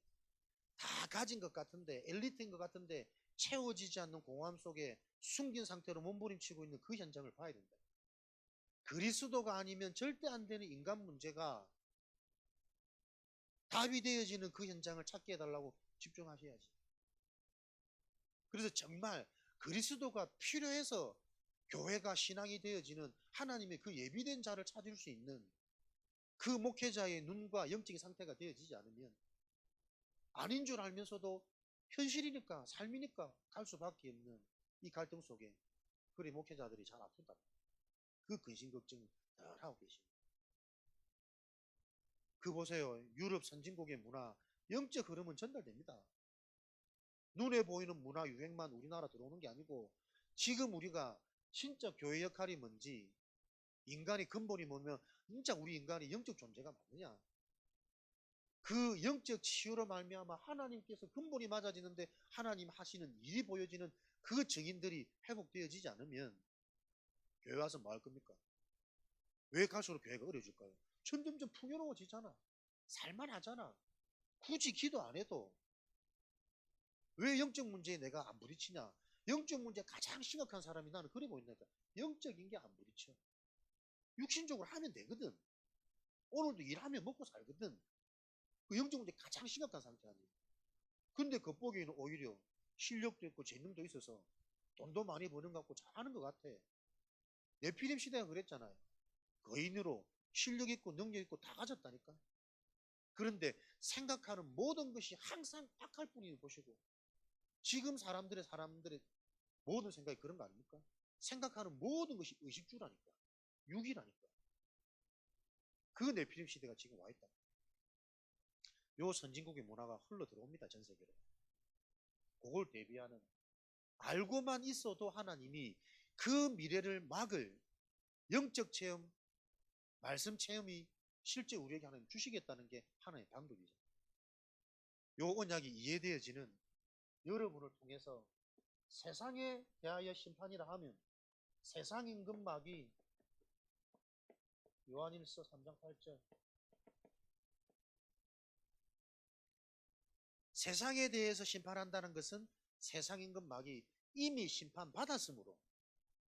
다 가진 것 같은데 엘리트인 것 같은데 채워지지 않는 공허함 속에 숨긴 상태로 몸부림치고 있는 그 현장을 봐야 된다. 그리스도가 아니면 절대 안 되는 인간 문제가 답이 되어지는 그 현장을 찾게 해달라고 집중하셔야지. 그래서 정말 그리스도가 필요해서 교회가 신앙이 되어지는 하나님의 그 예비된 자를 찾을 수 있는 그 목회자의 눈과 영적인 상태가 되어지지 않으면 아닌 줄 알면서도 현실이니까, 삶이니까 갈 수밖에 없는 이 갈등 속에 그리 목회자들이 잘 아픈다. 그 근심 걱정 늘 하고 계십니다. 그 보세요. 유럽 선진국의 문화, 영적 흐름은 전달됩니다. 눈에 보이는 문화 유행만 우리나라 들어오는 게 아니고 지금 우리가 진짜 교회 역할이 뭔지, 인간의 근본이 뭐면 진짜 우리 인간이 영적 존재가 맞느냐, 그 영적 치유로 말미암아 하나님께서 근본이 맞아지는데 하나님 하시는 일이 보여지는 그 증인들이 회복되어지지 않으면 교회 와서 뭐 할 겁니까? 왜 갈수록 교회가 어려질까요? 점점점 풍요로워지잖아. 살만하잖아. 굳이 기도 안 해도. 왜 영적 문제에 내가 안 부딪히냐? 영적 문제 가장 심각한 사람이 나는 그래 보인다. 영적인 게 안 부딪혀. 육신적으로 하면 되거든. 오늘도 일하면 먹고 살거든. 그 영적 문제 가장 심각한 상태 아니에요. 근데 겉보기에는 오히려 실력도 있고 재능도 있어서 돈도 많이 버는 것 같고 잘하는 것 같아. 네피림 시대가 그랬잖아요. 거인으로 실력 있고 능력 있고 다 가졌다니까. 그런데 생각하는 모든 것이 항상 악할 뿐이니 보시고, 지금 사람들의 모든 생각이 그런 거 아닙니까? 생각하는 모든 것이 의식주라니까. 육이라니까. 그 네피림 시대가 지금 와 있다. 요 선진국의 문화가 흘러 들어옵니다. 전 세계로. 그걸 대비하는, 알고만 있어도 하나님이 그 미래를 막을 영적 체험, 말씀 체험이 실제 우리에게 하나님 주시겠다는 게 하나의 방법이죠. 요 언약이 이해되어지는 여러분을 통해서 세상에 대하여 심판이라 하면 세상 임금막이 요한일서 3장 8절, 세상에 대해서 심판한다는 것은 세상 임금막이 이미 심판받았으므로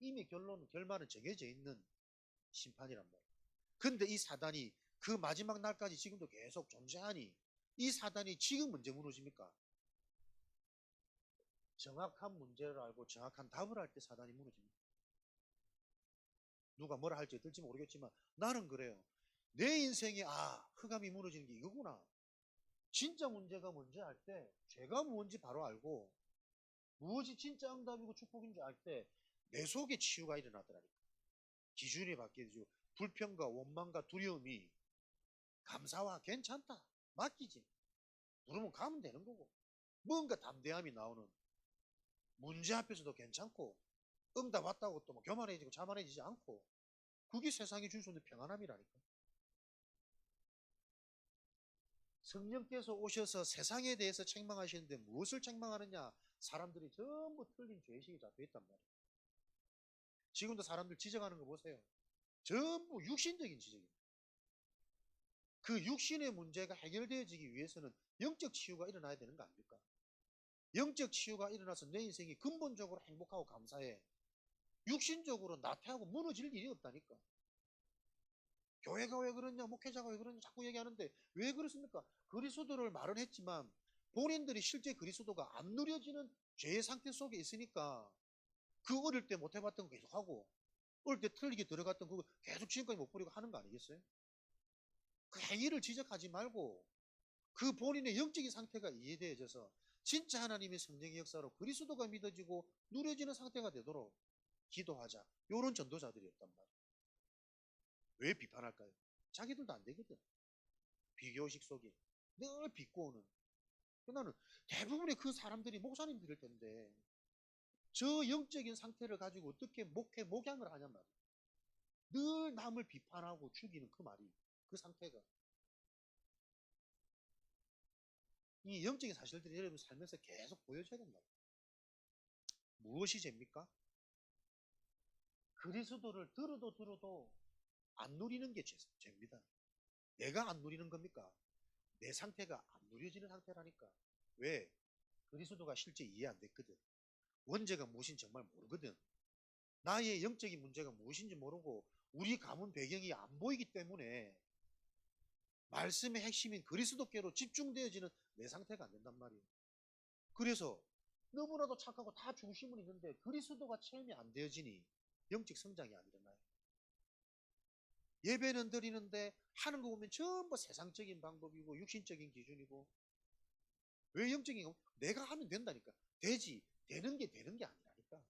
이미 결말은 정해져 있는 심판이란 말이에요. 근데 이 사단이 그 마지막 날까지 지금도 계속 존재하니 이 사단이 지금 언제 무너집니까? 정확한 문제를 알고 정확한 답을 할 때 사단이 무너집니다. 누가 뭐라 할지 들지 모르겠지만 나는 그래요. 내 인생에 흑암이 무너지는 게 이거구나. 진짜 문제가 뭔지 알 때, 죄가 뭔지 바로 알고 무엇이 진짜 응답이고 축복인지 알 때 내 속에 치유가 일어나더라니까. 기준이 바뀌어지고 불평과 원망과 두려움이 감사와 괜찮다, 맡기지, 부르면 가면 되는 거고, 뭔가 담대함이 나오는, 문제 앞에서도 괜찮고 응답 왔다고 또 뭐 교만해지고 자만해지지 않고, 그게 세상이 줄 수 있는 평안함이라니까. 성령께서 오셔서 세상에 대해서 책망하시는데 무엇을 책망하느냐? 사람들이 전부 틀린 죄의식이 잡혀 있단 말이에요. 지금도 사람들 지적하는 거 보세요. 전부 육신적인 지적입니다. 그 육신의 문제가 해결되어지기 위해서는 영적 치유가 일어나야 되는 거 아닙니까? 영적 치유가 일어나서 내 인생이 근본적으로 행복하고 감사해. 육신적으로 나태하고 무너질 일이 없다니까. 교회가 왜 그러냐, 목회자가 왜 그러냐 자꾸 얘기하는데 왜 그렇습니까? 그리스도를 말은 했지만 본인들이 실제 그리스도가 안 누려지는 죄의 상태 속에 있으니까 그 어릴 때 못 해봤던 거 계속하고 어릴 때 틀리게 들어갔던 그거 계속 지금까지 못 버리고 하는 거 아니겠어요? 그 행위를 지적하지 말고 그 본인의 영적인 상태가 이해되어져서 진짜 하나님의 성령의 역사로 그리스도가 믿어지고 누려지는 상태가 되도록 기도하자. 요런 전도자들이었단 말이에요. 왜 비판할까요? 자기들도 안 되거든. 비교식 속에 늘 비꼬는. 나는 대부분의 그 사람들이 목사님들일 텐데 저 영적인 상태를 가지고 어떻게 목양을 하냔 말이에요. 늘 남을 비판하고 죽이는 그 말이, 그 상태가. 이 영적인 사실들이 여러분 살면서 계속 보여줘야 된다. 무엇이 죄입니까? 그리스도를 들어도 안 누리는 게 죄입니다. 내가 안 누리는 겁니까? 내 상태가 안 누려지는 상태라니까. 왜? 그리스도가 실제 이해 안 됐거든. 원죄가 무엇인지 정말 모르거든. 나의 영적인 문제가 무엇인지 모르고 우리 가문 배경이 안 보이기 때문에 말씀의 핵심인 그리스도께로 집중되어지는 내 상태가 안 된단 말이에요. 그래서 너무나도 착하고 다 중심은 있는데 그리스도가 체험이 안 되어지니 영적 성장이 안 일어나요. 예배는 드리는데 하는 거 보면 전부 세상적인 방법이고 육신적인 기준이고, 왜 영적인 거? 내가 하면 된다니까. 되지. 되는 게 아니라니까.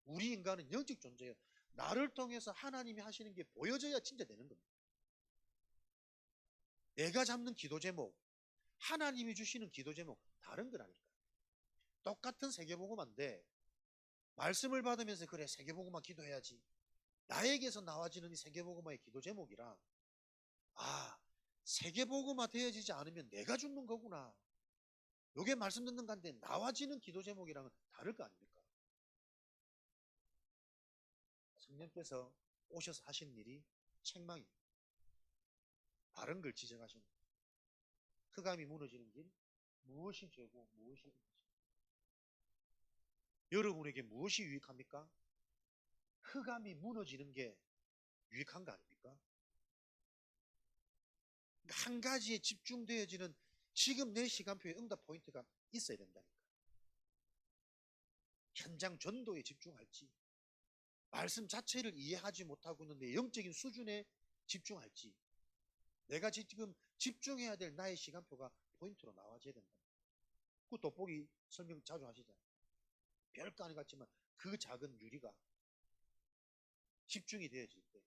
우리 인간은 영적 존재예요. 나를 통해서 하나님이 하시는 게 보여져야 진짜 되는 겁니다. 내가 잡는 기도 제목, 하나님이 주시는 기도 제목 다른 거라니까. 똑같은 세계복음화인데 말씀을 받으면서 그래 세계복음화 기도해야지. 나에게서 나와지는 이 세계복음화의 기도 제목이랑 세계복음화 되어지지 않으면 내가 죽는 거구나. 요게 말씀 듣는 건데 나와지는 기도 제목이랑은 다를 거 아닙니까? 성령께서 오셔서 하신 일이 책망입니다. 바른 걸 지적하시는 거예요. 흑암이 무너지는 길, 무엇이 죄고 무엇이 의지? 여러분에게 무엇이 유익합니까? 흑암이 무너지는 게 유익한 거 아닙니까? 한 가지에 집중되어지는 지금 내 시간표에 응답 포인트가 있어야 된다니까. 현장 전도에 집중할지, 말씀 자체를 이해하지 못하고 있는 내 영적인 수준에 집중할지, 내가 지금 집중해야 될 나의 시간표가 포인트로 나와줘야 된다. 그 돋보기 설명 자주 하시잖아요. 별거 아닌 것 같지만 그 작은 유리가 집중이 되어질 때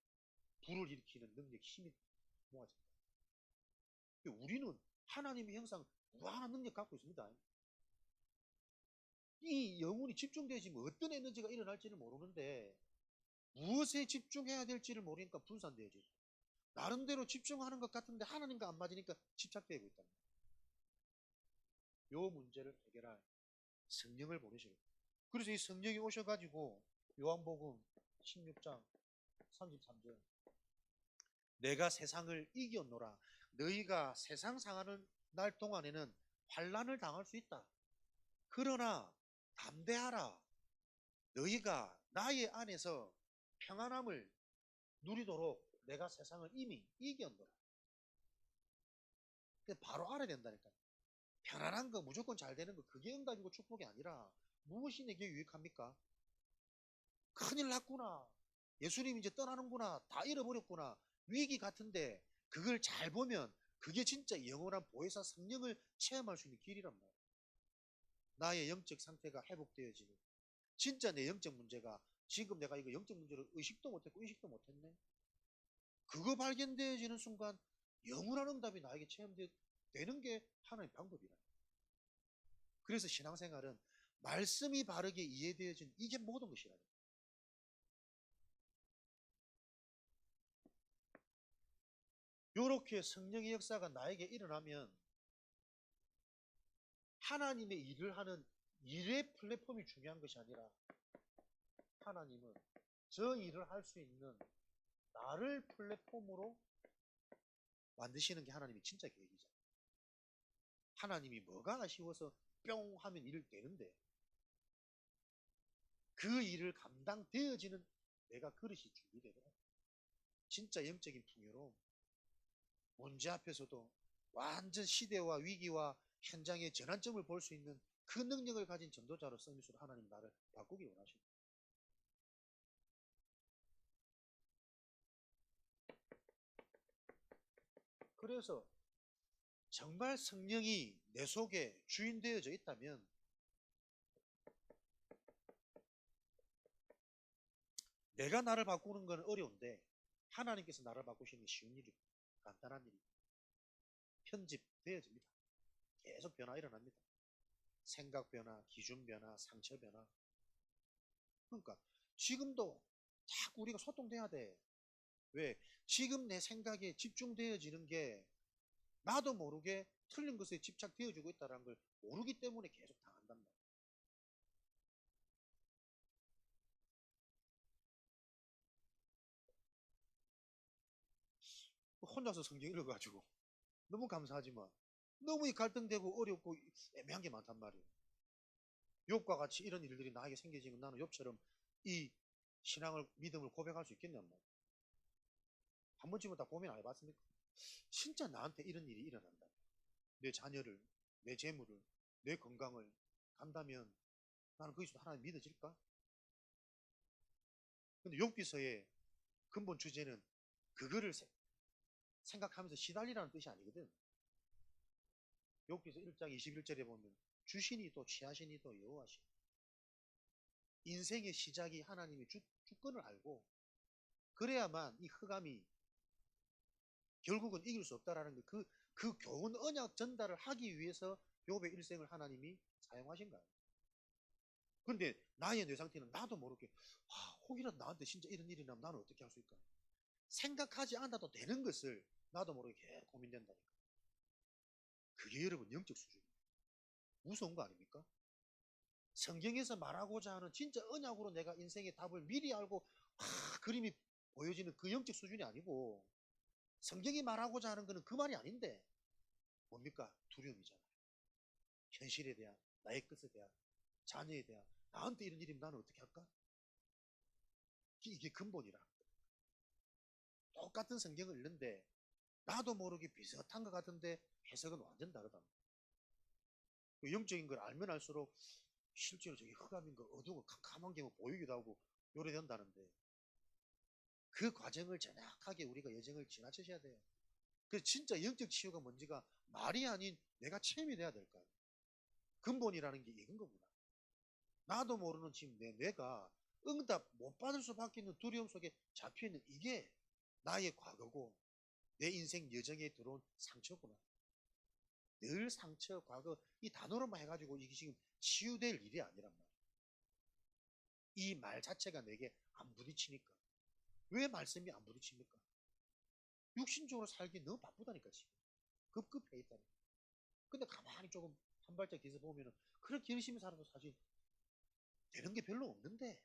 불을 일으키는 능력, 힘이 모아진다. 우리는 하나님의 형상 무한한 능력 갖고 있습니다. 이 영혼이 집중되어지면 어떤 에너지가 일어날지를 모르는데 무엇에 집중해야 될지를 모르니까 분산되어지죠. 나름대로 집중하는 것 같은데 하나님과 안 맞으니까 집착되고 있다. 요 문제를 해결할 성령을 보내시고, 그래서 이 성령이 오셔가지고 요한복음 16장 33절 내가 세상을 이겼노라. 너희가 세상 상하는 날 동안에는 환난을 당할 수 있다. 그러나 담대하라. 너희가 나의 안에서 평안함을 누리도록 내가 세상을 이미 이겼노라. 바로 알아야 된다니까. 편안한 거, 무조건 잘 되는 거, 그게 응답이고 축복이 아니라 무엇이 내게 유익합니까? 큰일 났구나. 예수님 이제 떠나는구나. 다 잃어버렸구나. 위기 같은데 그걸 잘 보면 그게 진짜 영원한 보혜사 성령을 체험할 수 있는 길이란 말이야. 나의 영적 상태가 회복되어지는, 진짜 내 영적 문제가, 지금 내가 이거 영적 문제로 의식도 못했고 인식도 못했네. 그거 발견되어지는 순간 영원한 응답이 나에게 체험되는 게 하나의 방법이라. 그래서 신앙생활은 말씀이 바르게 이해되어진 이게 모든 것이라. 요렇게 성령의 역사가 나에게 일어나면 하나님의 일을 하는 일의 플랫폼이 중요한 것이 아니라 하나님은 저 일을 할 수 있는 나를 플랫폼으로 만드시는 게 하나님의 진짜 계획이죠. 하나님이 뭐가 아쉬워서 뿅 하면 일 되는데 그 일을 감당되어지는 내가 그릇이 준비되더라고요. 진짜 영적인 풍요로움. 문제 앞에서도 완전 시대와 위기와 현장의 전환점을 볼 수 있는 그 능력을 가진 전도자로 서밋으로 하나님 나를 바꾸기 원하십니다. 그래서 정말 성령이 내 속에 주인 되어져 있다면 내가 나를 바꾸는 건 어려운데 하나님께서 나를 바꾸시는 게 쉬운 일이, 간단한 일이 편집되어집니다. 계속 변화 일어납니다. 생각 변화, 기준 변화, 상처 변화. 그러니까 지금도 자꾸 우리가 소통돼야 돼. 왜? 지금 내 생각에 집중되어지는 게 나도 모르게 틀린 것에 집착되어지고 있다는 걸 모르기 때문에 계속 당한단 말이야. 혼자서 성경 읽어가지고 너무 감사하지만 너무 갈등되고 어렵고 애매한 게 많단 말이에요. 욥과 같이 이런 일들이 나에게 생겨지면 나는 욥처럼 이 신앙을, 믿음을 고백할 수 있겠냔 말이에요. 한 번쯤은 다 고민 안 해봤습니까? 진짜 나한테 이런 일이 일어난다. 내 자녀를, 내 재물을, 내 건강을 간다면 나는 거기서 하나님 믿어질까? 근데 욥기서의 근본 주제는 그거를 생각하면서 시달리라는 뜻이 아니거든. 욥기서 1장 21절에 보면 주신이도 취하신이도 여호와시니 인생의 시작이 하나님이 주권을 알고 그래야만 이 흑암이 결국은 이길 수 없다라는 그 교훈 언약 전달을 하기 위해서 욥의 일생을 하나님이 사용하신 거예요. 근데 나의 뇌 상태는 나도 모르게 혹이라도 나한테 진짜 이런 일이 나면 나는 어떻게 할 수 있을까? 생각하지 않아도 되는 것을 나도 모르게 계속 고민된다니까. 그게 여러분 영적 수준이에요. 무서운 거 아닙니까? 성경에서 말하고자 하는 진짜 언약으로 내가 인생의 답을 미리 알고 그림이 보여지는 그 영적 수준이 아니고 성경이 말하고자 하는 것은 그 말이 아닌데 뭡니까? 두려움이잖아요. 현실에 대한, 나의 끝에 대한, 자녀에 대한, 나한테 이런 일이면 나는 어떻게 할까? 이게 근본이라. 똑같은 성경을 읽는데 나도 모르게 비슷한 것 같은데 해석은 완전 다르다. 영적인 걸 알면 알수록 실제로 저기 흑암인 거 어두워 캄캄한 게 보이기도 하고 요래된다는데 그 과정을 정확하게 우리가 여정을 지나치셔야 돼요. 그래서 진짜 영적 치유가 뭔지가 말이 아닌 내가 체험이 돼야 될까요? 근본이라는 게 이건 거구나. 나도 모르는 지금 내 뇌가 응답 못 받을 수밖에 있는 두려움 속에 잡혀있는 이게 나의 과거고 내 인생 여정에 들어온 상처구나. 늘 상처, 과거 이 단어로만 해가지고 이게 지금 치유될 일이 아니란 말이야. 이 말 자체가 내게 안 부딪히니까. 왜 말씀이 안 부딪힙니까? 육신적으로 살기 너무 바쁘다니까 지금. 급급해 있다니까. 근데 가만히 조금 한 발짝 뒤서 보면은 그렇게 열심히 살아도 사실 되는 게 별로 없는데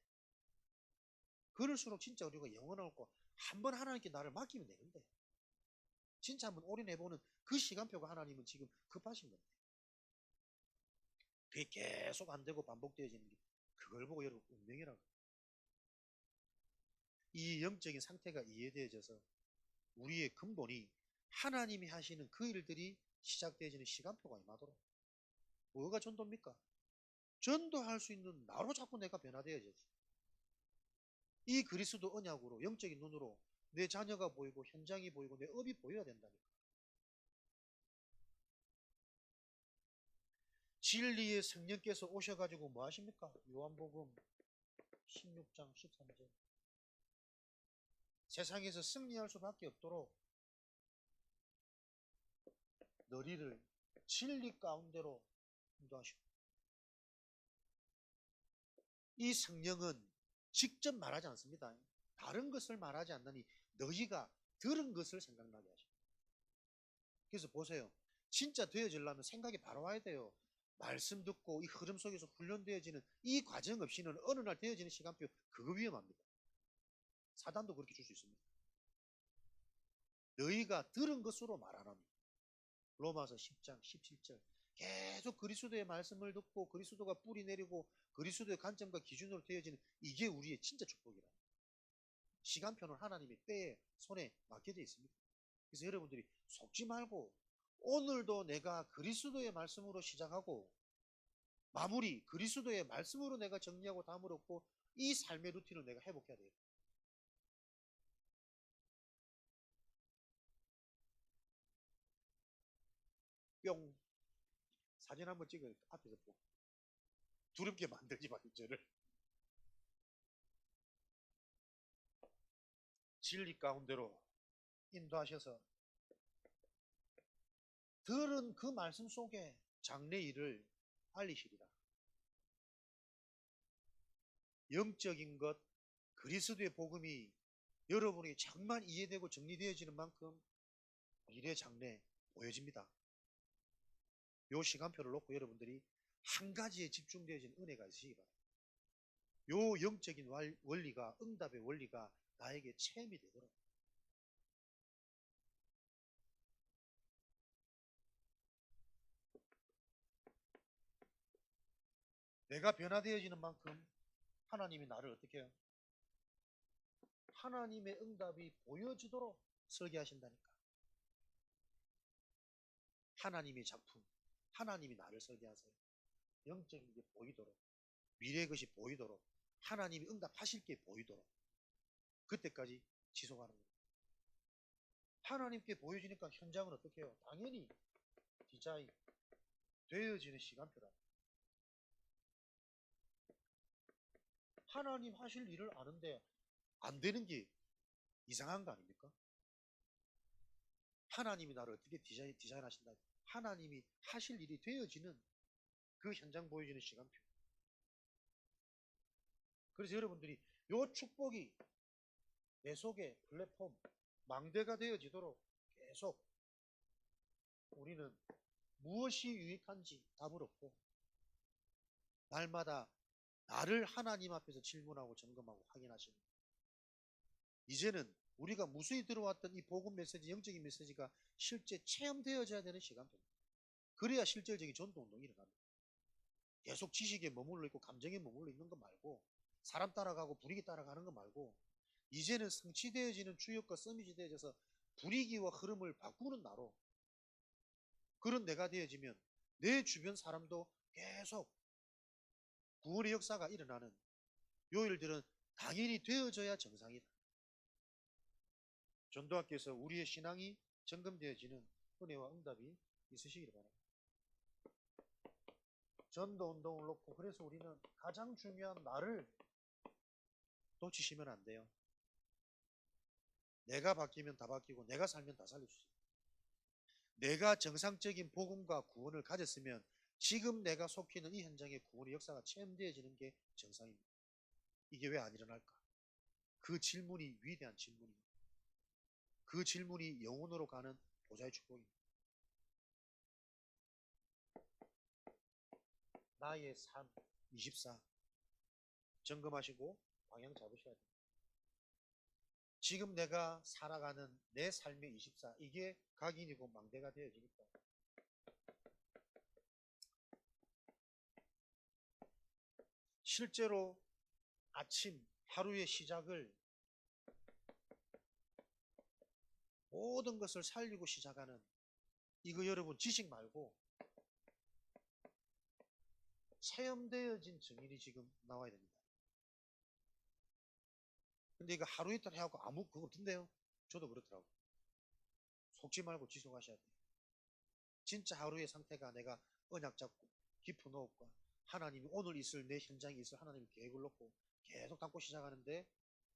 그럴수록 진짜 우리가 영원할 거 한 번 하나님께 나를 맡기면 되는데 진짜 한번 올인해보는 그 시간표가 하나님은 지금 급하신 건데 그게 계속 안 되고 반복되어지는 게 그걸 보고 여러분 운명이라고. 이 영적인 상태가 이해되어져서 우리의 근본이 하나님이 하시는 그 일들이 시작되어지는 시간표가 임하도록. 뭐가 전도입니까? 전도할 수 있는 나로 자꾸 내가 변화되어져야지. 이 그리스도 언약으로 영적인 눈으로 내 자녀가 보이고 현장이 보이고 내 업이 보여야 된다니까. 진리의 성령께서 오셔가지고 뭐 하십니까? 요한복음 16장 13절 세상에서 승리할 수밖에 없도록 너희를 진리 가운데로 인도하시고 이 성령은 직접 말하지 않습니다. 다른 것을 말하지 않느니 너희가 들은 것을 생각나게 하십니다. 그래서 보세요. 진짜 되어지려면 생각이 바로 와야 돼요. 말씀 듣고 이 흐름 속에서 훈련되어지는 이 과정 없이는 어느 날 되어지는 시간표 그거 위험합니다. 사단도 그렇게 줄 수 있습니다. 너희가 들은 것으로 말하라니. 로마서 10장 17절 계속 그리스도의 말씀을 듣고 그리스도가 뿌리 내리고 그리스도의 관점과 기준으로 되어지는 이게 우리의 진짜 축복이라. 시간표는 하나님의 때에 손에 맡겨져 있습니다. 그래서 여러분들이 속지 말고 오늘도 내가 그리스도의 말씀으로 시작하고 마무리 그리스도의 말씀으로 내가 정리하고 담을 얻고 이 삶의 루틴을 내가 회복해야 돼요. 뿅 사진 한번 찍어 앞에서 보고 두렵게 만들지 마세요. 저를 진리 가운데로 인도하셔서 들은 그 말씀 속에 장래 일을 알리시리라. 영적인 것 그리스도의 복음이 여러분이 정말 이해되고 정리되어지는 만큼 미래 장래 보여집니다. 요 시간표를 놓고 여러분들이 한 가지에 집중되어진 은혜가 있으시기 바랍니다. 요 영적인 원리가 응답의 원리가 나에게 체험이 되도록. 내가 변화되어지는 만큼 하나님이 나를 어떻게 해요? 하나님의 응답이 보여지도록 설계하신다니까. 하나님의 작품, 하나님이 나를 설계하세요. 영적인 게 보이도록, 미래의 것이 보이도록, 하나님이 응답하실 게 보이도록 그때까지 지속하는 거예요. 하나님께 보여지니까 현장은 어떻게 해요? 당연히 디자인, 되어지는 시간표라. 하나님 하실 일을 아는데 안 되는 게 이상한 거 아닙니까? 하나님이 나를 어떻게 디자인하신다. 하나님이 하실 일이 되어지는 그 현장 보여주는 시간표. 그래서 여러분들이 요 축복이 내 속에 플랫폼, 망대가 되어지도록 계속 우리는 무엇이 유익한지 답을 얻고 날마다 나를 하나님 앞에서 질문하고 점검하고 확인하시는 이제는 우리가 무수히 들어왔던 이 복음 메시지, 영적인 메시지가 실제 체험되어져야 되는 시간입니다. 그래야 실질적인 전도운동이 일어납니다. 계속 지식에 머물러 있고 감정에 머물러 있는 거 말고 사람 따라가고 분위기 따라가는 거 말고 이제는 성취되어지는 주역과 서밋이 되어져서 분위기와 흐름을 바꾸는 나로 그런 내가 되어지면 내 주변 사람도 계속 구원의 역사가 일어나는 요 일들은 당연히 되어져야 정상이다. 전도학교에서 우리의 신앙이 점검되어지는 은혜와 응답이 있으시기를 바랍니다. 전도운동을 놓고 그래서 우리는 가장 중요한 나를 놓치시면 안 돼요. 내가 바뀌면 다 바뀌고 내가 살면 다 살릴 수 있어요. 내가 정상적인 복음과 구원을 가졌으면 지금 내가 속해 있는 이 현장의 구원의 역사가 체험되어지는 게 정상입니다. 이게 왜 안 일어날까? 그 질문이 위대한 질문입니다. 그 질문이 영혼으로 가는 보좌의 축복입니다. 나의 삶 24 점검하시고 방향 잡으셔야 됩니다. 지금 내가 살아가는 내 삶의 24 이게 각인이고 망대가 되어지니까 실제로 아침 하루의 시작을 모든 것을 살리고 시작하는 이거 여러분 지식 말고 체험되어진 증인이 지금 나와야 됩니다. 근데 이거 하루 이틀 해갖고 아무 그거 없던데요? 저도 그렇더라고. 속지 말고 지속하셔야 돼요. 진짜 하루의 상태가 내가 언약 잡고 깊은 호흡과 하나님이 오늘 있을 내 현장에 있을 하나님의 계획을 놓고 계속 담고 시작하는데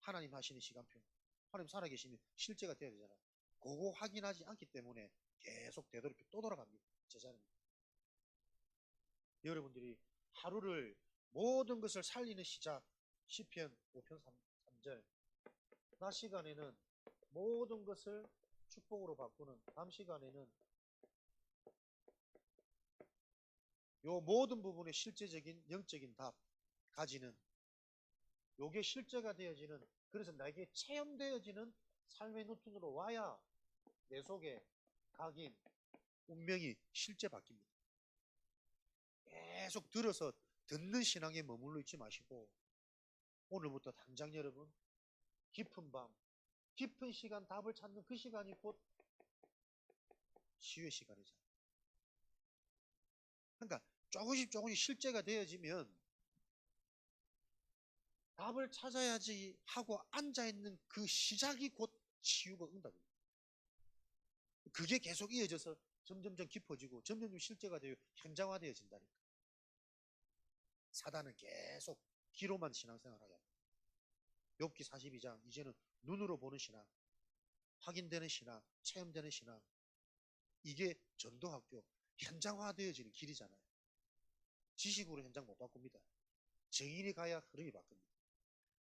하나님 하시는 시간표 하나님 살아계시면 실제가 돼야 되잖아요. 그거 확인하지 않기 때문에 계속 되돌이켜 또 돌아갑니다. 제자입니다. 여러분들이 하루를 모든 것을 살리는 시작 시편 5편 3절 낮 시간에는 모든 것을 축복으로 바꾸는 밤 시간에는 요 모든 부분의 실제적인 영적인 답 가지는 요게 실제가 되어지는 그래서 나에게 체험되어지는 삶의 루틴으로 와야 내 속에 각인 운명이 실제 바뀝니다. 계속 들어서 듣는 신앙에 머물러 있지 마시고 오늘부터 당장 여러분 깊은 밤 깊은 시간 답을 찾는 그 시간이 곧 치유의 시간이잖아요. 그러니까 조금씩 실제가 되어지면 답을 찾아야지 하고 앉아있는 그 시작이 곧 치유가 응답입니다. 그게 계속 이어져서 점점점 깊어지고 점점점 실제가 되어 현장화되어진다니까. 사단은 계속 귀로만 신앙생활하게 합니다. 욥기 42장 이제는 눈으로 보는 신앙, 확인되는 신앙, 체험되는 신앙 이게 전도학교 현장화되어지는 길이잖아요. 지식으로 현장 못 바꿉니다. 증인이 가야 흐름이 바뀝니다.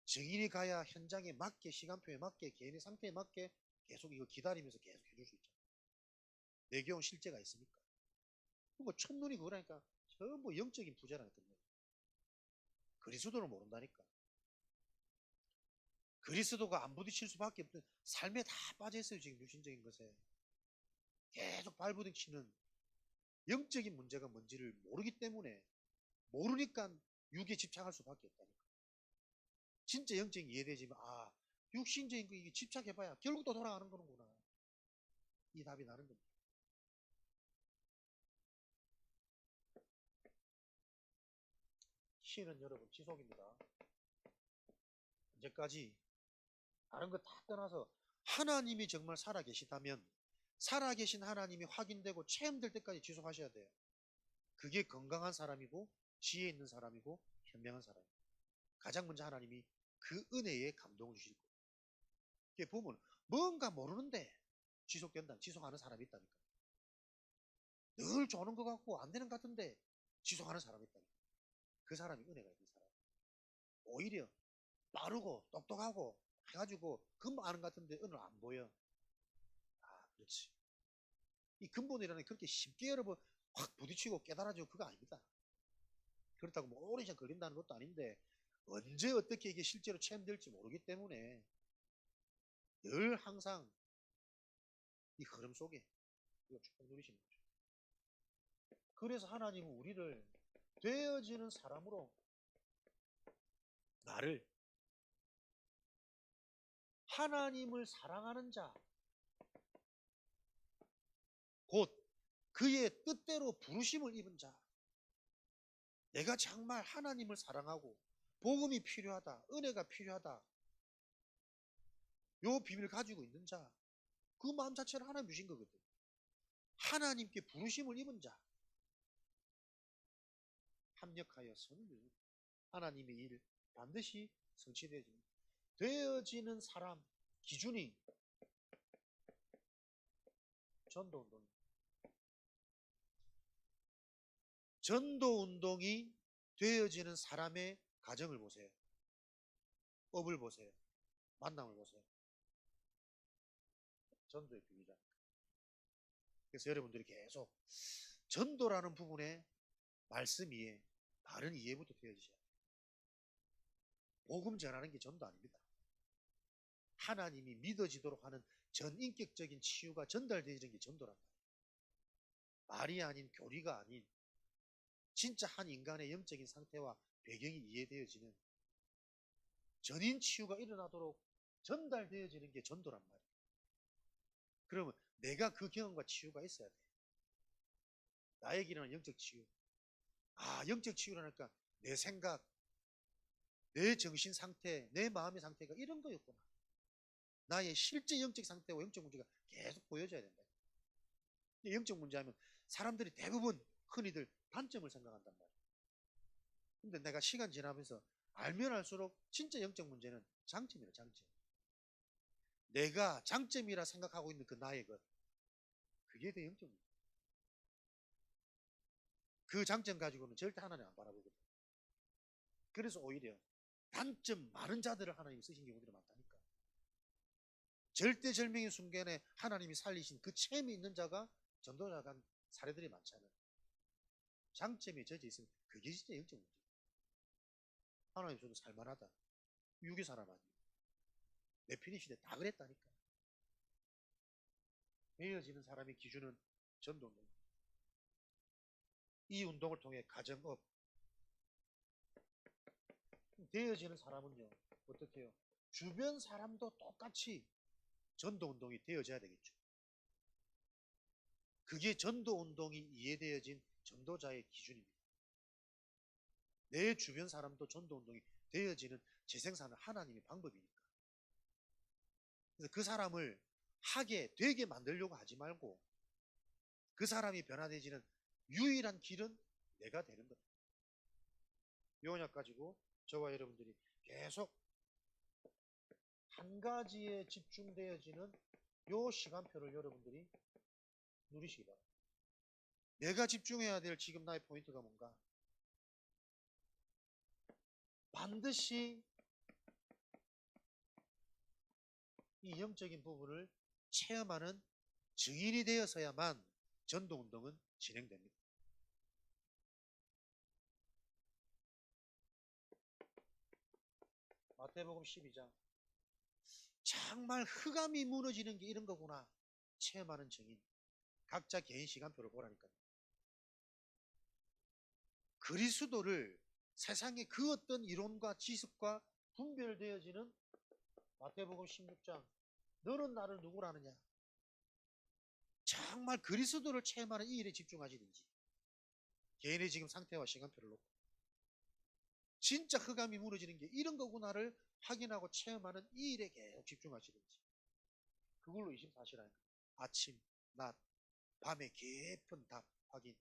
증인이 가야 현장에 맞게 시간표에 맞게 개인의 상태에 맞게 계속 이거 기다리면서 계속 해줄 수 있죠. 내 경우 실제가 있습니까? 뭐 첫눈이 그거라니까 전부 영적인 부자라니까. 그리스도를 모른다니까. 그리스도가 안 부딪힐 수밖에 없는 삶에 다 빠져있어요. 지금 육신적인 것에 계속 발부딪히는 영적인 문제가 뭔지를 모르기 때문에 모르니까 육에 집착할 수밖에 없다니까. 진짜 영적인 이해되지만 아 육신적인 거 이게 집착해봐야 결국 또 돌아가는 거는구나. 이 답이 나는 겁니다. 시는 여러분 지속입니다. 언제까지 다른 거 다 떠나서 하나님이 정말 살아계시다면 살아계신 하나님이 확인되고 체험될 때까지 지속하셔야 돼요. 그게 건강한 사람이고 지혜 있는 사람이고 현명한 사람이에요. 가장 먼저 하나님이 그 은혜에 감동을 주실 거예요. 이게 보면 뭔가 모르는데 지속하는 사람이 있다니까. 늘 좋은 것 같고 안 되는 것 같은데 지속하는 사람이 있다니까. 그 사람이 은혜가 있는 사람. 오히려 빠르고 똑똑하고 해가지고 금방 아는 것 같은데 오늘 안 보여. 아, 그렇지. 이 근본이라는 게 그렇게 쉽게 여러분 확 부딪히고 깨달아지고 그거 아닙니다. 그렇다고 뭐 오래 시간 걸린다는 것도 아닌데 언제 어떻게 이게 실제로 체험될지 모르기 때문에 늘 항상 이 흐름 속에 우리가 쭉 누리시는 거죠. 그래서 하나님은 우리를 되어지는 사람으로 나를 하나님을 사랑하는 자, 곧 그의 뜻대로 부르심을 입은 자, 내가 정말 하나님을 사랑하고 복음이 필요하다, 은혜가 필요하다, 요 비밀을 가지고 있는 자, 그 마음 자체를 하나님 주신 거거든. 하나님께 부르심을 입은 자, 합력하여 선을 하나님의 일 반드시 되어지는 사람 기준이 전도운동. 전도운동이 되어지는 사람의 가정을 보세요. 업을 보세요. 만남을 보세요. 전도의 비밀이다. 그래서 여러분들이 계속 전도라는 부분에 말씀 이해, 바른 이해부터 되어지셔야 돼요. 복음 전하는 게 전도 아닙니다. 하나님이 믿어지도록 하는 전인격적인 치유가 전달되는 게 전도란다. 말이 아닌 교리가 아닌 진짜 한 인간의 영적인 상태와 배경이 이해되어지는 전인 치유가 일어나도록 전달되어지는 게 전도란 말이에요. 그러면 내가 그 경험과 치유가 있어야 돼. 나에게 일어나는 영적 치유. 아, 영적 치유라니까 내 생각, 내 정신 상태, 내 마음의 상태가 이런 거였구나. 나의 실제 영적 상태와 영적 문제가 계속 보여져야 된다. 영적 문제 하면 사람들이 대부분 흔히들 단점을 생각한단 말이에요. 근데 내가 시간 지나면서 알면 알수록 진짜 영적 문제는 장점이라, 장점. 내가 장점이라 생각하고 있는 그 나의 것, 그게 내 영적 문제. 그 장점 가지고는 절대 하나님 안 바라보거든. 그래서 오히려 단점 많은 자들을 하나님이 쓰신 경우들이 많다니까. 절대절명의 순간에 하나님이 살리신 그 체험이 있는 자가 전도자가 간 사례들이 많잖아요. 장점이 젖어 있으면 그게 진짜 영적 문제. 하나님 저도 살만하다. 유교 사람 아니에요. 내 편이 시대 다 그랬다니까. 되어지는 사람의 기준은 전도운동. 이 운동을 통해 가정업 되어지는 사람은요 어떻게 해요? 주변 사람도 똑같이 전도운동이 되어져야 되겠죠. 그게 전도운동이 이해되어진 전도자의 기준입니다. 내 주변 사람도 전도운동이 되어지는 재생산은 하나님의 방법이니까. 그래서 그 사람을 되게 만들려고 하지 말고 그 사람이 변화되지는 유일한 길은 내가 되는 것. 요언약 가지고 저와 여러분들이 계속 한 가지에 집중되어지는 요 시간표를 여러분들이 누리시기 바랍니다. 내가 집중해야 될 지금 나의 포인트가 뭔가? 반드시 이 영적인 부분을 체험하는 증인이 되어서야만 전도운동은 진행됩니다. 마태복음 12장. 정말 흑암이 무너지는 게 이런 거구나. 체험하는 증인. 각자 개인 시간표를 보라니까요. 그리스도를 세상의 그 어떤 이론과 지식과 분별되어지는 마태복음 16장. 너는 나를 누구라 하느냐? 정말 그리스도를 체험하는 이 일에 집중하시든지 개인의 지금 상태와 시간표를 놓고 진짜 흑암이 무너지는 게 이런 거구나를 확인하고 체험하는 이 일에 계속 집중하시든지 그걸로 24시라는 거예요. 아침, 낮, 밤의 깊은 답 확인.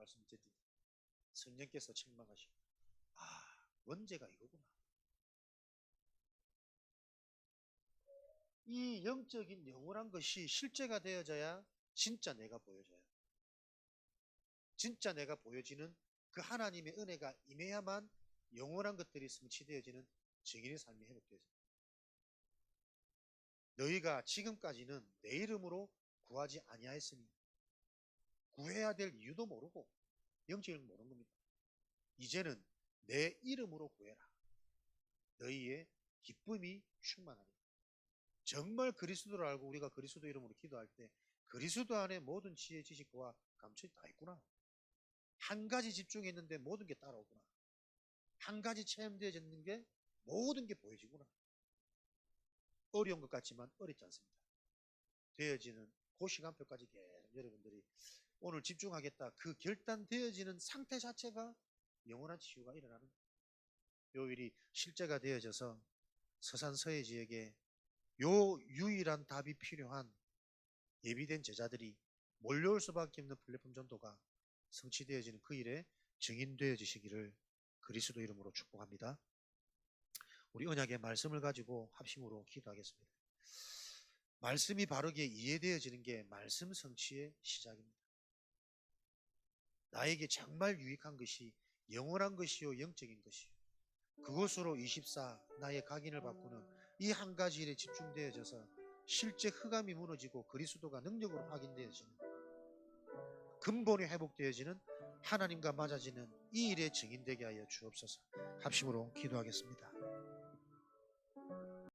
말씀드렸더니 성령께서 책망하시고, 원죄가 이거구나. 이 영적인 영원한 것이 실제가 되어져야 진짜 내가 보여져요. 진짜 내가 보여지는 그 하나님의 은혜가 임해야만 영원한 것들이 성취되어지는 증인의 삶이 회복되어집니다. 너희가 지금까지는 내 이름으로 구하지 아니하였으니 구해야 될 이유도 모르고 영적인 걸 모르는 겁니다. 이제는 내 이름으로 구해라. 너희의 기쁨이 충만하리라. 정말 그리스도를 알고 우리가 그리스도 이름으로 기도할 때 그리스도 안에 모든 지혜, 지식과 감춰이 다 있구나. 한 가지 집중했는데 모든 게 따라오구나. 한 가지 체험되어졌는 게 모든 게 보여지구나. 어려운 것 같지만 어렵지 않습니다. 되어지는 그 시간표까지 계속 여러분들이 오늘 집중하겠다. 그 결단되어지는 상태 자체가 영원한 치유가 일어나는 거예요. 요 일이 실제가 되어져서 서산서해 지역에 요 유일한 답이 필요한 예비된 제자들이 몰려올 수밖에 없는 플랫폼 전도가 성취되어지는 그 일에 증인되어지시기를 그리스도 이름으로 축복합니다. 우리 언약의 말씀을 가지고 합심으로 기도하겠습니다. 말씀이 바르게 이해되어지는 게 말씀 성취의 시작입니다. 나에게 정말 유익한 것이 영원한 것이요 영적인 것이요 그것으로 24 나의 각인을 바꾸는 이 한 가지 일에 집중되어져서 실제 흑암이 무너지고 그리스도가 능력으로 확인되어지는 근본이 회복되어지는 하나님과 맞아지는 이 일에 증인되게 하여 주옵소서. 합심으로 기도하겠습니다.